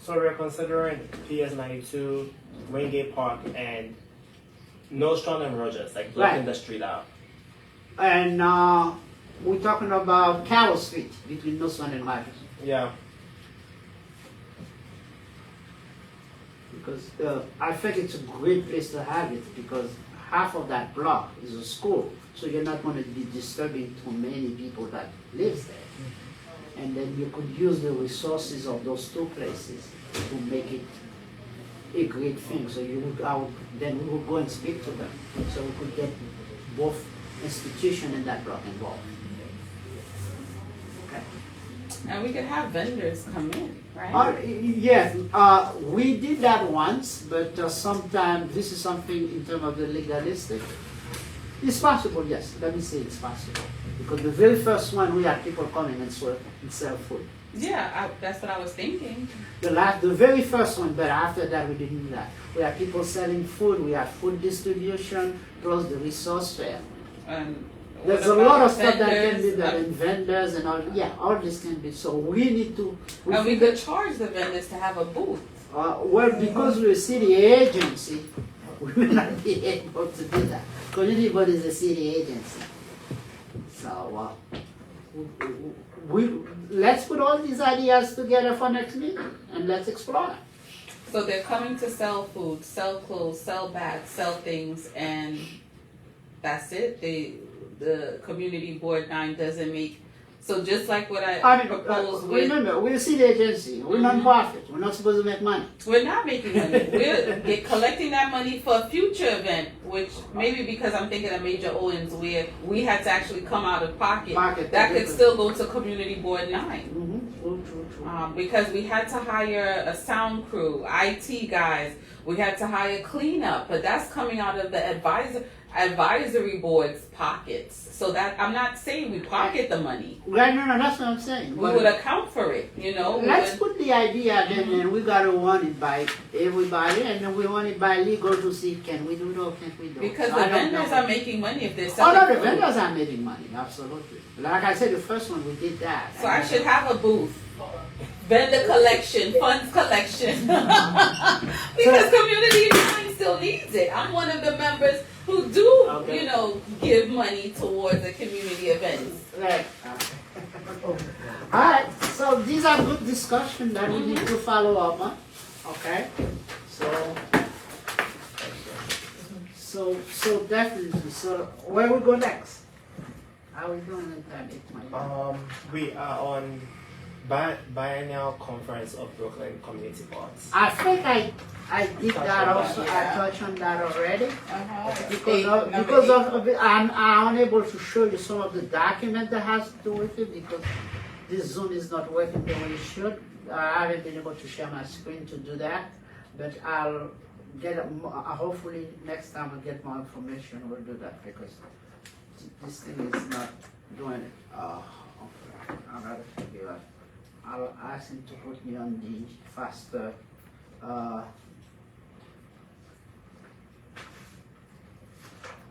So we're considering PS 92, Wingate Park, and Nostrand and Rogers, like blocking Right. the street out. And we're talking about Carroll Street between Nostrand and Rogers. Yeah. Because I think it's a great place to have it because half of that block is a school, so you're not going to be disturbing too many people that lives there. And then you could use the resources of those 2 places to make it a great thing. So then we would go and speak to them, so we could get both institutions in that block involved. Okay. And we could have vendors come in, right? Yes, we did that once, but sometimes this is something in terms of the legalistic. It's possible, yes. Let me say it's possible. Because the very first one, we had people coming and sell food. Yeah, that's what I was thinking. The very first one, but after that we didn't do that. We had people selling food, we had food distribution, plus the resource fair. There's a lot of stuff that can be done, and vendors and all, yeah, all this can be, so we need to. And we could charge the vendors to have a booth. Well, because we're a city agency, we may not be able to do that. Community Board is a city agency. So, let's put all these ideas together for next meeting, and let's explore it. So they're coming to sell food, sell clothes, sell bags, sell things, and that's it? The Community Board 9 doesn't make, so just like what I proposed with. Remember, we're a city agency, we're non-profit, we're not supposed to make money. We're not making money. We're collecting that money for a future event, which maybe because I'm thinking of Major Owens where we had to actually come out of pocket. That could still go to Community Board 9. True. Because we had to hire a sound crew, IT guys, we had to hire cleanup, but that's coming out of the advisory board's pockets. So that, I'm not saying we pocket the money. Right, no, that's what I'm saying. We would account for it, you know. Let's put the idea then, and we gotta run it by everybody, and then we run it by legal to see can we do it or can't we do it. Because So the I don't vendors know. are making money if they're selling All of the food. vendors are making money, absolutely. Like I said, the first one we did that. So I should have a booth. Vendor collection, funds collection. Because Community 9 still needs it. I'm one of the members who do, you know, give money towards the community events. Right. Alright, so these are good discussions that we need to follow up on. Okay? So definitely, so where we go next? How are we doing in time? We are on biennial conference of Brooklyn Community Boards. I think I did that also, I touched on that already. Because of I'm unable to show you some of the document that has to do with it because this Zoom is not working the way it should. I haven't been able to share my screen to do that, but I'll get, hopefully next time I'll get more information, we'll do that because this thing is not doing it. Okay, I gotta figure out. I'll ask him to put me on the faster,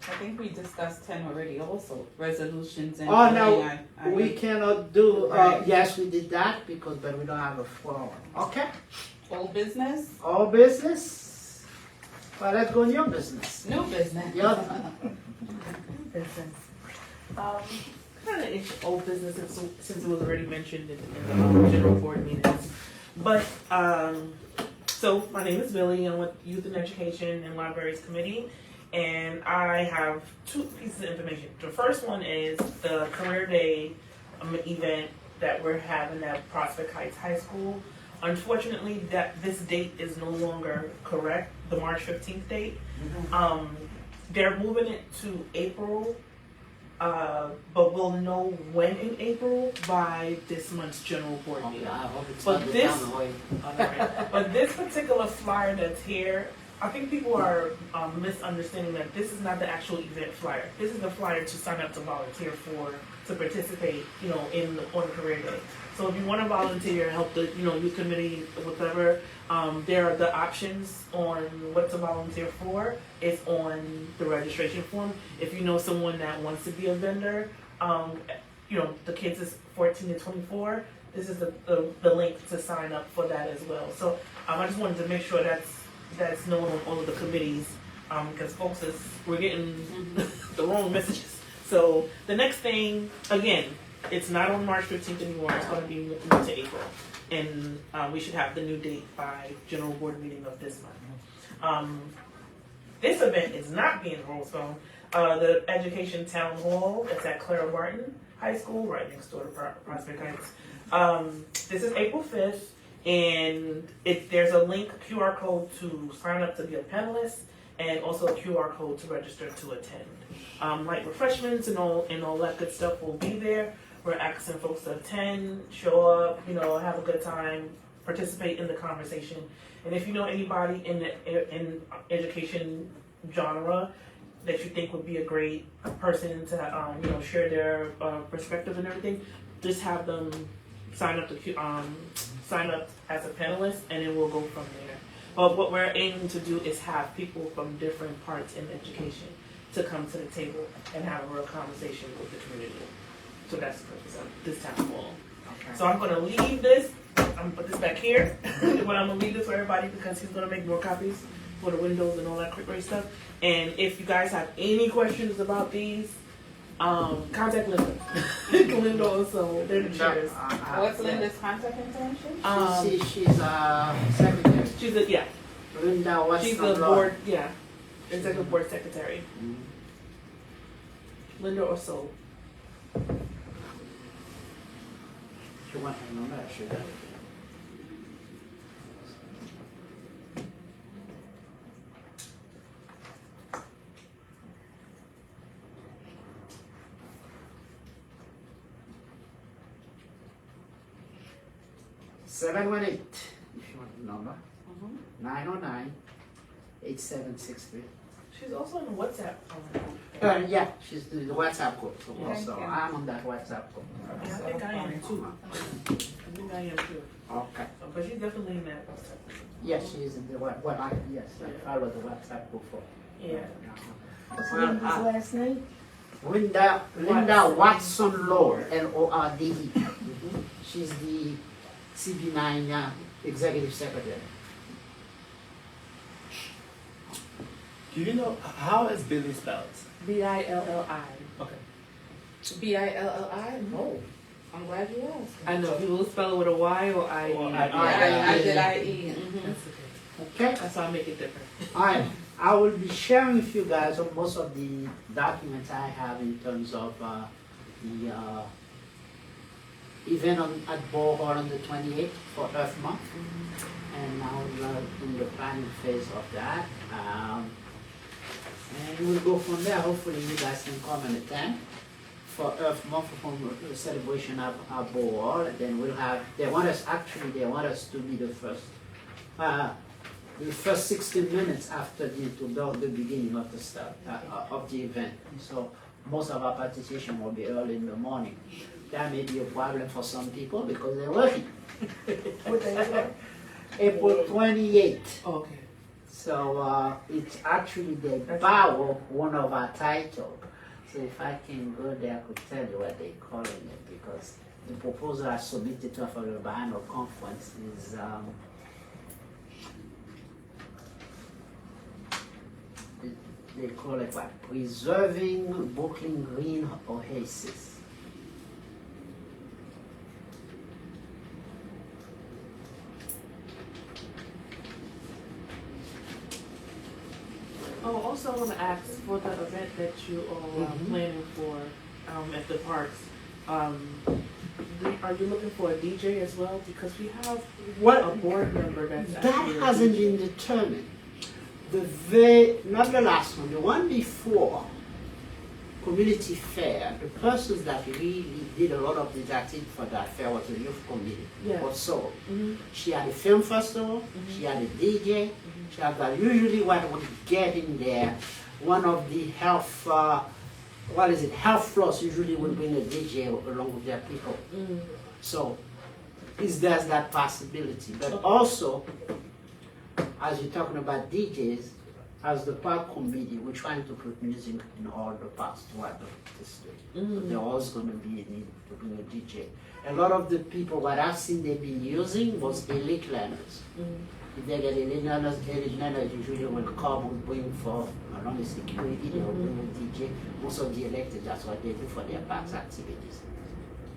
I think we discussed 10 already also, resolutions and. oh no, we cannot do, Right. yes, we did that because, but we don't have a forum. Okay, Old business, all business? Well, let's go new business. new business. Yeah. Business. Kind of old business since it was already mentioned in the general board meetings. But, so my name is Billy, I'm with Youth and Education and Libraries Committee, and I have two pieces of information. The first one is the Career Day event that we're having at Prospect Heights High School. Unfortunately, this date is no longer correct, the March 15th date. They're moving it to April, but we'll know when in April by this month's general board meeting. I hope it's But not this- down the way. Alright. But this particular flyer that's here, I think people are misunderstanding that this is not the actual event flyer. This is the flyer to sign up to volunteer to participate, you know, on Career Day. So if you want to volunteer, help the, you know, youth committee, whatever, there are the options on what to volunteer for. It's on the registration form. If you know someone that wants to be a vendor, you know, the kids is 14 to 24. This is the link to sign up for that as well. So I just wanted to make sure that's known on all of the committees, because folks we're getting the wrong messages. So the next thing, again, it's not on March 15th anymore. It's going to be moved to April, and we should have the new date by general board meeting of this month. This event is not being in Roseville. The Education Town Hall. It's at Clara Barton High School, right next door to Prospect Heights. This is April 5th. And there's a link, QR code to sign up to be a panelist, and also a QR code to register to attend. Light refreshments and all that good stuff will be there. We're asking folks to attend, show up, have a good time, participate in the conversation. And if you know anybody in the education genre that you think would be a great person to share their perspective and everything, just have them sign up as a panelist, and then we'll go from there. But what we're aiming to do is have people from different parts in education to come to the table and have a real conversation with the community. So that's the purpose of this town hall. Okay. So I'm gonna leave this. I'm gonna put this back here, but I'm gonna leave this for everybody because he's gonna make more copies for the windows and all that great stuff. And if you guys have any questions about these, contact Linda. Linda also, they're the chairs. What's Linda's contact information? She's secretary. She's Linda Watson. she's the board, executive board secretary. Linda or so. She wants to know that. She got it. Seven 718, if you want the number. 909-8763. She's also on the WhatsApp. Yeah, she's the WhatsApp group. So you. I'm on that WhatsApp group. Yeah, I think I am too. Okay. But she's definitely in that WhatsApp. Yes, she's in the yes, I follow the WhatsApp group for. Yeah. What's Well, Linda's last name? Linda Watson Lord, Lorde. She's the CB9 executive secretary. Do you know how is Billy spelled? Billi. Okay. Billi? No. I'm glad you asked. I know people spell it with a Y or I. I did IE. That's okay. Okay. That's why I make it different. Alright, I will be sharing with you guys most of the documents I have in terms of the event at Ball Hall on the 28th for Earth Month. And now we're in the planning phase of that. And we'll go from there. Hopefully you guys can come and attend for Earth Month from the celebration of Ball Hall. And then we'll have, they want us to be the first 16 minutes after the beginning of the start of the event. So most of our participation will be early in the morning. That may be a problem for some people because they're working. What day is that? April 28th. Okay. So it's actually the power of one of our titles. So if I can go there, I could tell you what they're calling it, because the proposal I submitted to for the biennial conference is they call it what? Preserving Brooklyn Green Oasis. Oh, also I want to ask for the event that you are planning for at the parks. Are you looking for a DJ as well? Because we have a board member that's That actually a hasn't DJ. been determined. Not the last one, the one before, community fair, the persons that really did a lot of this activity for that fair was the youth committee. Yeah. Also, Mhm. she had a film festival, she had a DJ, she had that. Usually what we get in there, one of the health, health floors usually will bring a DJ along with their people. So, there's that possibility. But also, as you're talking about DJs, as the park committee, we're trying to put music in all the parks throughout the district. There's always going to be a need to bring a DJ. A lot of the people, what I've seen they've been using was elite learners. If they get elite learners usually will come and bring for along the security, they will bring a DJ. Most of the elected, that's what they do for their parks activities.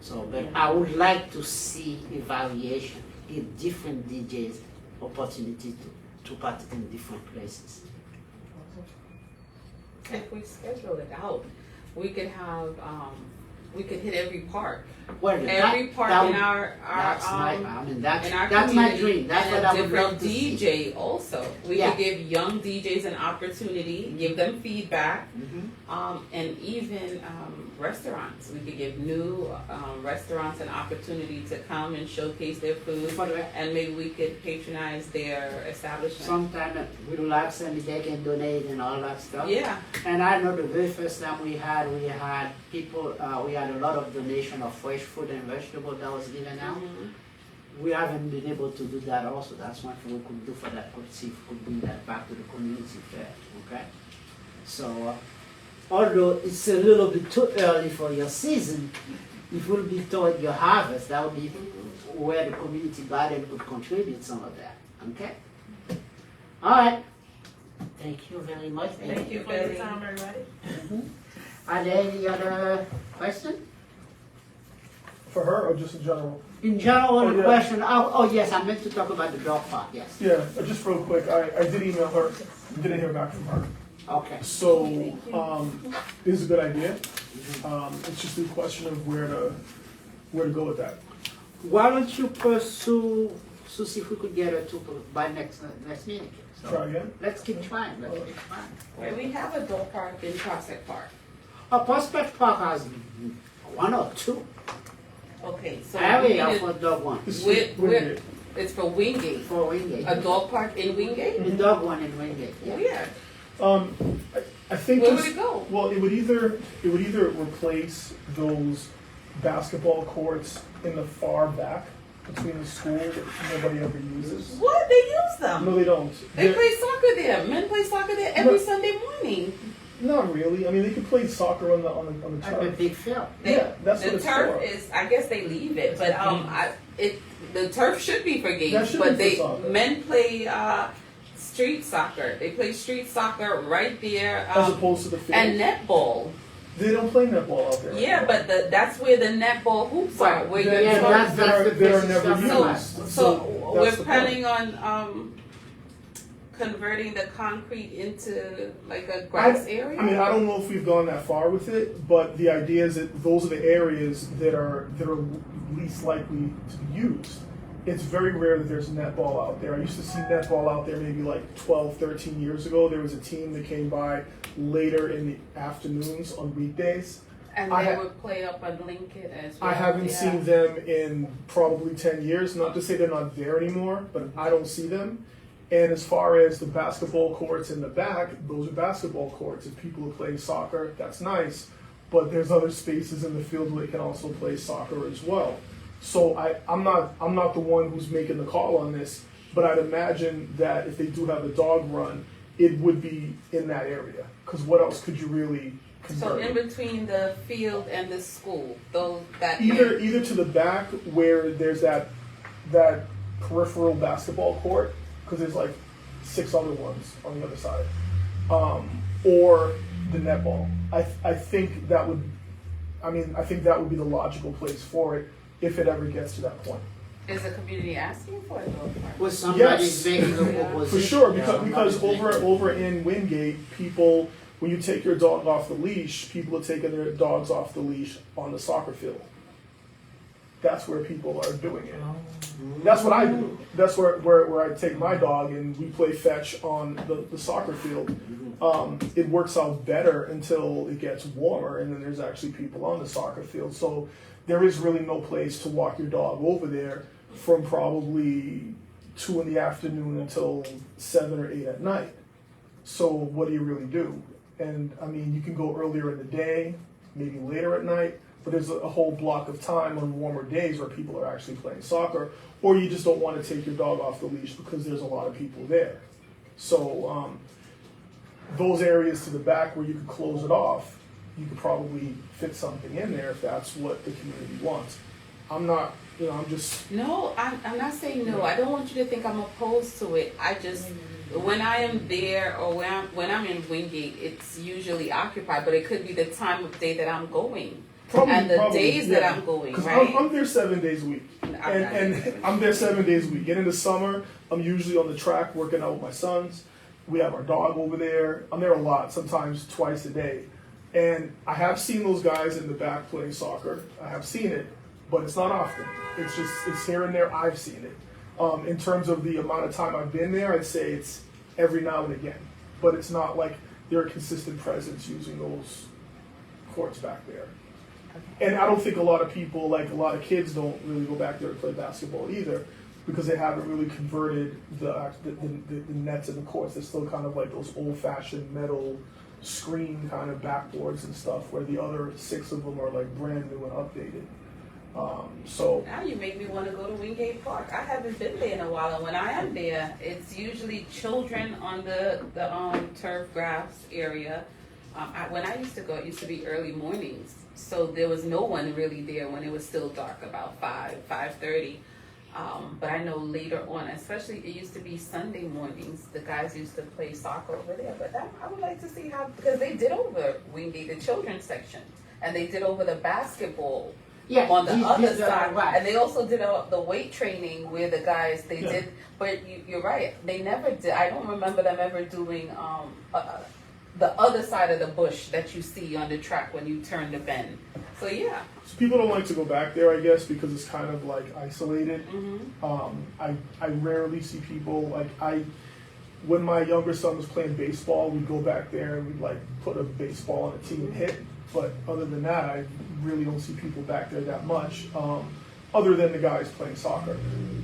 So, but I would like to see a variation, give different DJs opportunity to party in different places. If we schedule it out, we could have we could hit every park. Well, Every park that in would- our that's my, I mean, in that's our my community, dream. That's and what a I would different love to see. DJ also. We Yeah. could give young DJs an opportunity, give them feedback, Mhm. and even restaurants. We could give new restaurants an opportunity to come and showcase their food, For the- and maybe we could patronize their establishment. Sometime we relax and they can donate and all that stuff. Yeah, And I know the very first time we had people, we had a lot of donation of fresh food and vegetable that was given out. Mhm. We haven't been able to do that also. That's one thing we could do for that, could see if we could bring that back to the community fair, okay? So, although it's a little bit too early for your season, if we'll be toward your harvest, that would be where the community garden could contribute some of that, okay? All right. Thank you very much. Thank you, For your Betty. time, everybody. Are there any other questions? For her or just in general? In general, Oh, the yeah. question, oh yes, I meant to talk about the dog park, yes. Yeah, just real quick, I did email her, didn't hear back from her. Okay. So, this is a good idea. It's just a question of where to go with that. Why don't you pursue, to see if we could get her to, by next meeting? So, Try again? let's keep trying, let's keep trying. Well, we have a dog park in Prospect Park. Prospect Park has one or two Okay, so area we for dog one, This is With- Wingate. it's for Wingate. for Wingate. A dog park in Wingate? The dog one in Wingate, yeah. Yeah. I think Where would this- it go? Well, it would either replace those basketball courts in the far back between the school that nobody ever uses. What? They use them. No, they don't. They They're- play soccer there. Men play soccer there every No. Sunday morning. Not really. I mean, they could play soccer on the At the turf. big field. Yeah, that's what The it's turf for. is, I guess they leave it, but the turf should be for That games, should but be for soccer. men play street soccer. They play street soccer right there, As opposed to the field. and netball. They don't play netball out there. Yeah, but that's where the netball hoops are. Where That- you Yeah, turf- that's the they're basic never stuff. used. So that's we're the planning on converting the concrete into like a grass area. I mean, I don't know if we've gone that far with it, but the idea is that those are the areas that are least likely to be used. It's very rare that there's netball out there. I used to see netball out there maybe like 12, 13 years ago. There was a team that came by later in the afternoons on weekdays. And I they ha- would play up on Lincoln as well. I haven't yeah. seen them in probably 10 years. Not to say they're not there anymore, but I don't see them. And as far as the basketball courts in the back, those are basketball courts. If people are playing soccer, that's nice. But there's other spaces in the field where they can also play soccer as well. So I'm not the one who's making the call on this, but I'd imagine that if they do have a dog run, it would be in that area. Because what else could you really So convert? in between the field and the school, those that Either to the back where there's that peripheral basketball court, because there's like 6 other ones on the other side, or the netball. I think that would be the logical place for it if it ever gets to that point. is the community asking for a dog park. Was somebody Yes. making a Yeah. proposition? For sure, because Somebody's making- over in Wingate, people, when you take your dog off the leash, people are taking their dogs off the leash on the soccer field. That's where people are doing it. That's what I do. That's where I take my dog and we play fetch on the soccer field. It works out better until it gets warmer and then there's actually people on the soccer field. So there is really no place to walk your dog over there from probably 2 in the afternoon until 7 or 8 at night. So what do you really do? And I mean, you can go earlier in the day, maybe later at night, but there's a whole block of time on warmer days where people are actually playing soccer, or you just don't want to take your dog off the leash because there's a lot of people there. So those areas to the back where you could close it off, you could probably fit something in there if that's what the community wants. I'm not, I'm just, No, I'm not saying no. I don't want you to think I'm opposed to it. I just, when I am there or when I'm in Wingate, it's usually occupied, but it could be the time of day that I'm going. And the days that I'm going, because right? I'm there 7 days a week. And I'm there 7 days a week. And in the summer, I'm usually on the track working out with my sons. We have our dog over there. I'm there a lot, sometimes twice a day. And I have seen those guys in the back playing soccer. I have seen it, but it's not often. It's here and there. I've seen it. In terms of the amount of time I've been there, I'd say it's every now and again. But it's not like they're a consistent presence using those courts back there. And I don't think a lot of people, like a lot of kids, don't really go back there to play basketball either, because they haven't really converted the nets and the courts. They're still kind of like those old-fashioned metal screen kind of backboards and stuff, where the other 6 of them are like brand new and updated. So Now you make me want to go to Wingate Park. I haven't been there in a while, and when I am there, it's usually children on the turf grass area. When I used to go, it used to be early mornings, so there was no one really there when it was still dark, about 5:30. But I know later on, especially it used to be Sunday mornings, the guys used to play soccer over there. But I would like to see how, because they did over Wingate, the children's section, and they did over the basketball. Yes, On the other these are side, right. and they also did the weight training where the guys did. But you're right, they never did. I don't remember them ever doing the other side of the bush that you see on the track when you turn the bend. So yeah. So people don't like to go back there, I guess, because it's kind of like isolated. I rarely see people when my younger son was playing baseball, we'd go back there and we'd like put a baseball on a tee and hit. But other than that, I really don't see people back there that much, other than the guys playing soccer.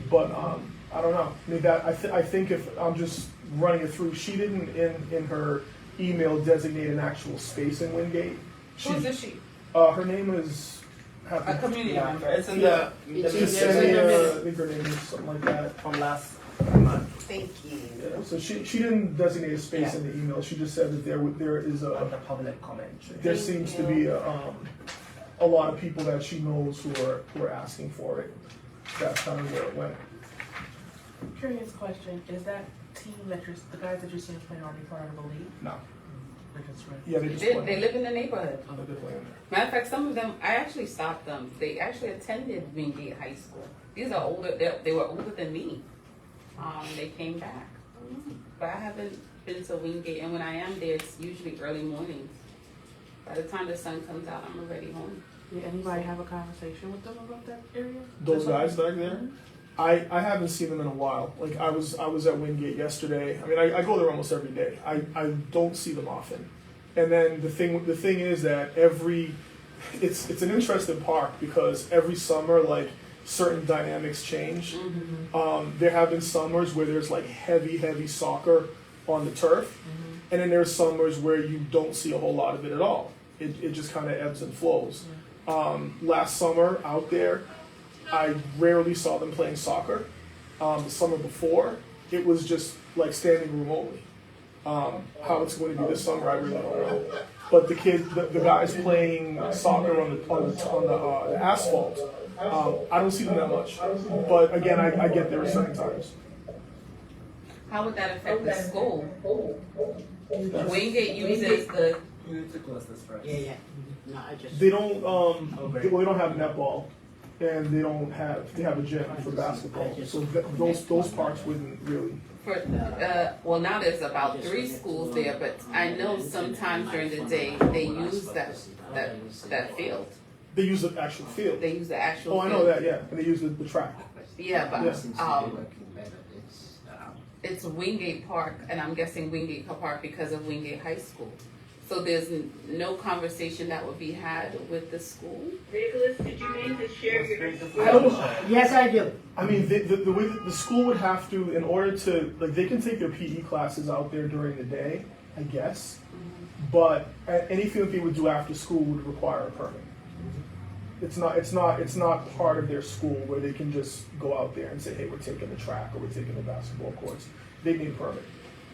But I don't know. I mean, I think if I'm just running it through, she didn't in her email designate an actual space in Wingate. Who's is she? Her name is A community member. It's in the Yesenia, I think her name is something like that. from last month. Thank you. Yeah, so she didn't designate a space in the email. She just said that there is On the public comment. there seems to be a lot of people that she knows who are asking for it. That's kind of where it went. Curious question, is that team the guys that you're seeing playing, are they part of the league? No. They're just friends? Yeah, they just They play. live in the neighborhood. They're playing there. Matter of fact, some of them, I actually stopped them. They actually attended Wingate High School. These are older, they were older than me. They came back. But I haven't been to Wingate, and when I am there, it's usually early mornings. By the time the sun comes out, I'm already home. Did anybody have a conversation with them about that area? Those guys back there, I haven't seen them in a while. Like I was at Wingate yesterday. I mean, I go there almost every day. I don't see them often. And then the thing is that it's an interesting park because every summer like certain dynamics change. There have been summers where there's like heavy soccer on the turf, and then there's summers where you don't see a whole lot of it at all. It just kind of ebbs and flows. Last summer out there, I rarely saw them playing soccer. The summer before, it was just like standing room only. How it's going to be this summer, I really don't know. But the guys playing soccer on the asphalt, I don't see them that much. But again, I get there at certain times. How would that affect the school? Wingate uses the, You need to close this first. Yeah. No, I just. They don't they don't have netball, and they have a gym for basketball. So those parts wouldn't really. well, now there's about 3 schools there, but I know sometimes during the day they use that field. They use the actual field. They use the actual Oh, I field. know that. Yeah, and they use the track. Yeah, but Yeah. it's Wingate Park, and I'm guessing Wingate Park because of Wingate High School. So there's no conversation that would be had with the school? Nicholas, did you mean to share your? Yes, I do. I mean, the way that the school would have to, in order to, like, they can take their PE classes out there during the day, I guess, but anything that they would do after school would require a permit. It's not part of their school where they can just go out there and say, hey, we're taking the track or we're taking the basketball courts. They need a permit.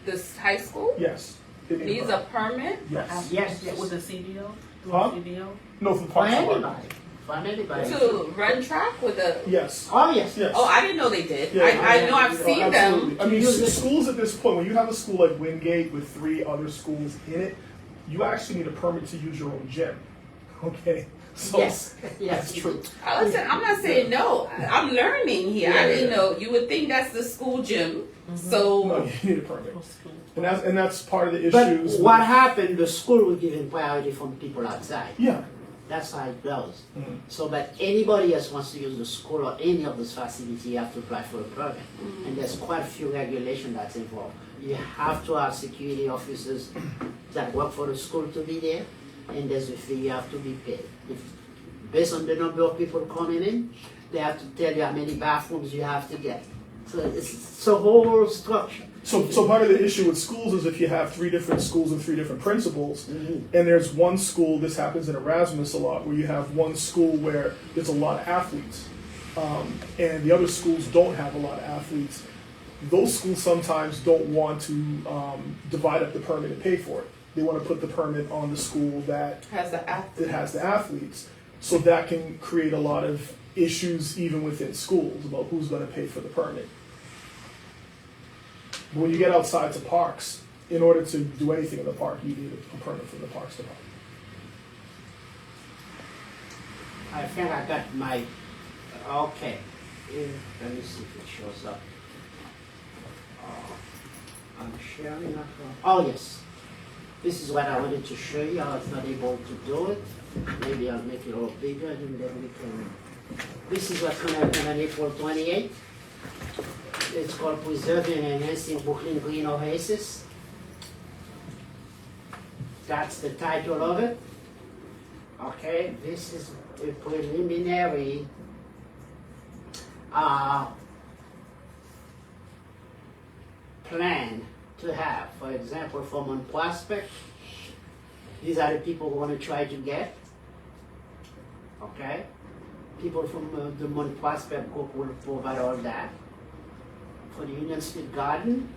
This high school Yes. They need needs a permit? Yes. Yes. With the CDO? Huh? CDO? No, for the For parks anybody. department. For anybody. To run track with a, Yes. Oh, yes. Yes. oh, I didn't know they did. Yeah, I know I've Oh, seen absolutely. them. I mean, Use it. schools at this point, when you have a school like Wingate with 3 other schools in it, you actually need a permit to use your own gym. Okay? So Yes. that's Yes. true. Listen, I'm not saying no. I'm learning here. I Yeah, didn't yeah. know. You would think that's the school gym. No, So you need a permit. And that's part of the But issues. what happened, the school will give him priority from people outside. Yeah. That's how it goes. Mhm. So, but anybody else wants to use the school or any of those facilities, you have to apply for a permit. And there's quite a few regulations that's involved. You have to have security officers that work for the school to be there, and there's a fee you have to be paid. Based on the number of people coming in, they have to tell you how many bathrooms you have to get. So it's a whole structure. So part of the issue with schools is if you have 3 different schools and 3 different principals, Mhm. and there's one school, this happens in Erasmus a lot, where you have one school where there's a lot of athletes, and the other schools don't have a lot of athletes. Those schools sometimes don't want to divide up the permit and pay for it. They want to put the permit on the school that Has the app. has the athletes. So that can create a lot of issues even within schools about who's going to pay for the permit. But when you get outside to parks, in order to do anything in the park, you need a permit from the Parks Department. I think I got my, okay. Let me see if it shows up. I'm sharing that one. Oh, yes. This is what I wanted to show you. I was not able to do it. Maybe I'll make it a little bigger and then we can. This is what's going to happen on April 28th. It's called Preserving and Enhancing Brooklyn Green Oasis. That's the title of it. Okay, this is a preliminary plan to have. For example, from on Prospect, these are the people who want to try to get. Okay, people from the Mount Prospect group will provide all that. For the Union Street Garden,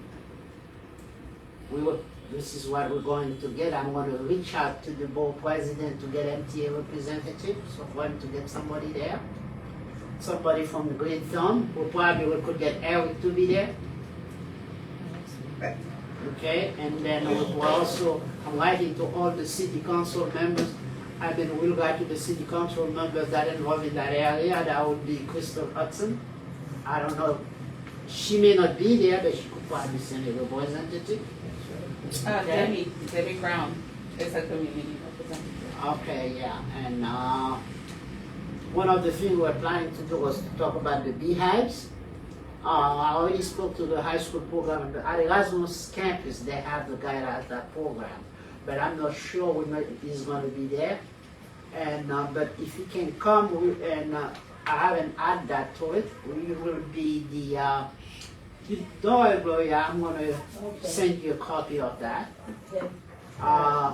this is what we're going to get. I'm going to reach out to the board president to get MTA representative, so for him to get somebody there. Somebody from the Green Thumb, we could get Eric to be there. Okay, and then we're also, I'm writing to all the city council members. We'll write to the city council members that are involved in that area. That would be Crystal Hudson. I don't know, she may not be there, but she could probably send a representative. Debbie Brown is a community representative. Okay, yeah, and one of the things we're planning to do was to talk about the beehives. I already spoke to the high school program. At Erasmus campus, they have the guy that has that program, but I'm not sure he's going to be there. And but if he can come, I haven't added that to it. We will be the. Don't worry, Gloria, I'm going to send you a copy of that. Okay. I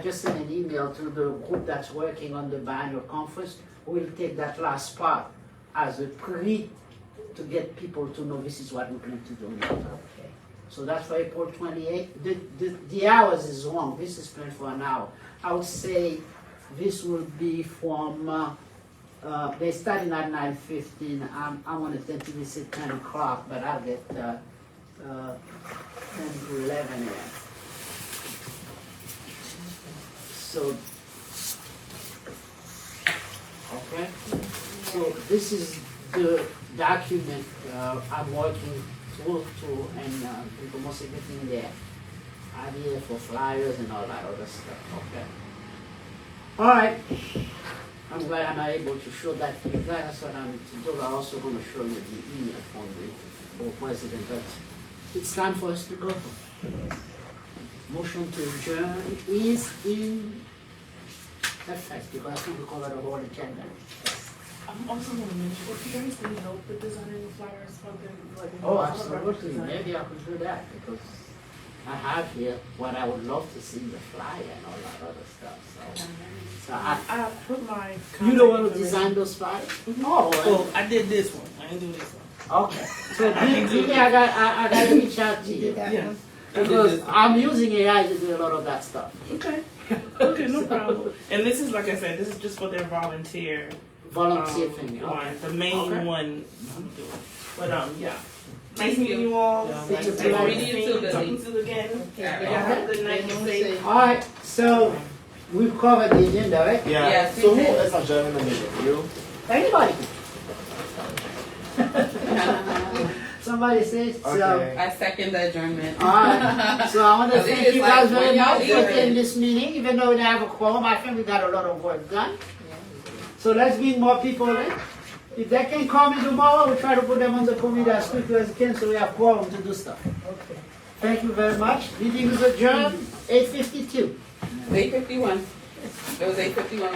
just sent an email to the group that's working on the biannual conference. We'll take that last part as a pre to get people to know this is what we plan to do now. Okay. So that's for April 28th. The hours is wrong. This is planned for an hour. I would say this will be from, they're starting at 9:15. I want to tentatively say 10 o'clock, but I'll get 10 to 11 a.m. So, okay. So this is the document I'm working through and almost everything there. Idea for flyers and all that other stuff. Okay. All right. I'm glad I'm able to show that to you guys. That's what I'm to do. I'm also going to show you the email from the president. But it's time for us to go. Motion to adjourn is in effect because I think we covered the whole agenda. I'm also going to mention, if you guys need help with designing the flyers, something like. Oh, absolutely. Maybe I could do that because I have here what I would love to see, the flyer and all that other stuff. So I put my. you don't want to design those flyers? Oh, Well, I did this one. I didn't do this one. okay. So maybe I got to reach out to you Yeah. because I'm using AI to do a lot of that stuff. Okay. Okay, no problem. And this is, like I said, this is just for their volunteer. Volunteer thing. One. Okay. The main Okay. one I'm doing. But yeah. Nice meeting you all. Yeah, Nice nice to meeting you too, talking to you again. Okay. Yeah, have a good night. Be safe. All right. So we've covered the agenda, right? Yeah. Yes, So we who did. is adjourning the meeting? You? Anybody? somebody say? So, Okay. I second the adjournment. alright, so I want to I think thank it's you like guys very when y'all much for leaving. attending this meeting, even though we didn't have a quorum, I think we got a lot of work done. So let's bring more people in. If they can call me tomorrow, we'll try to put them on the committee as quickly as we can so we have quorum to do stuff. Thank you very much. Meeting is adjourned, 8:52. 8:51. It was 8:51.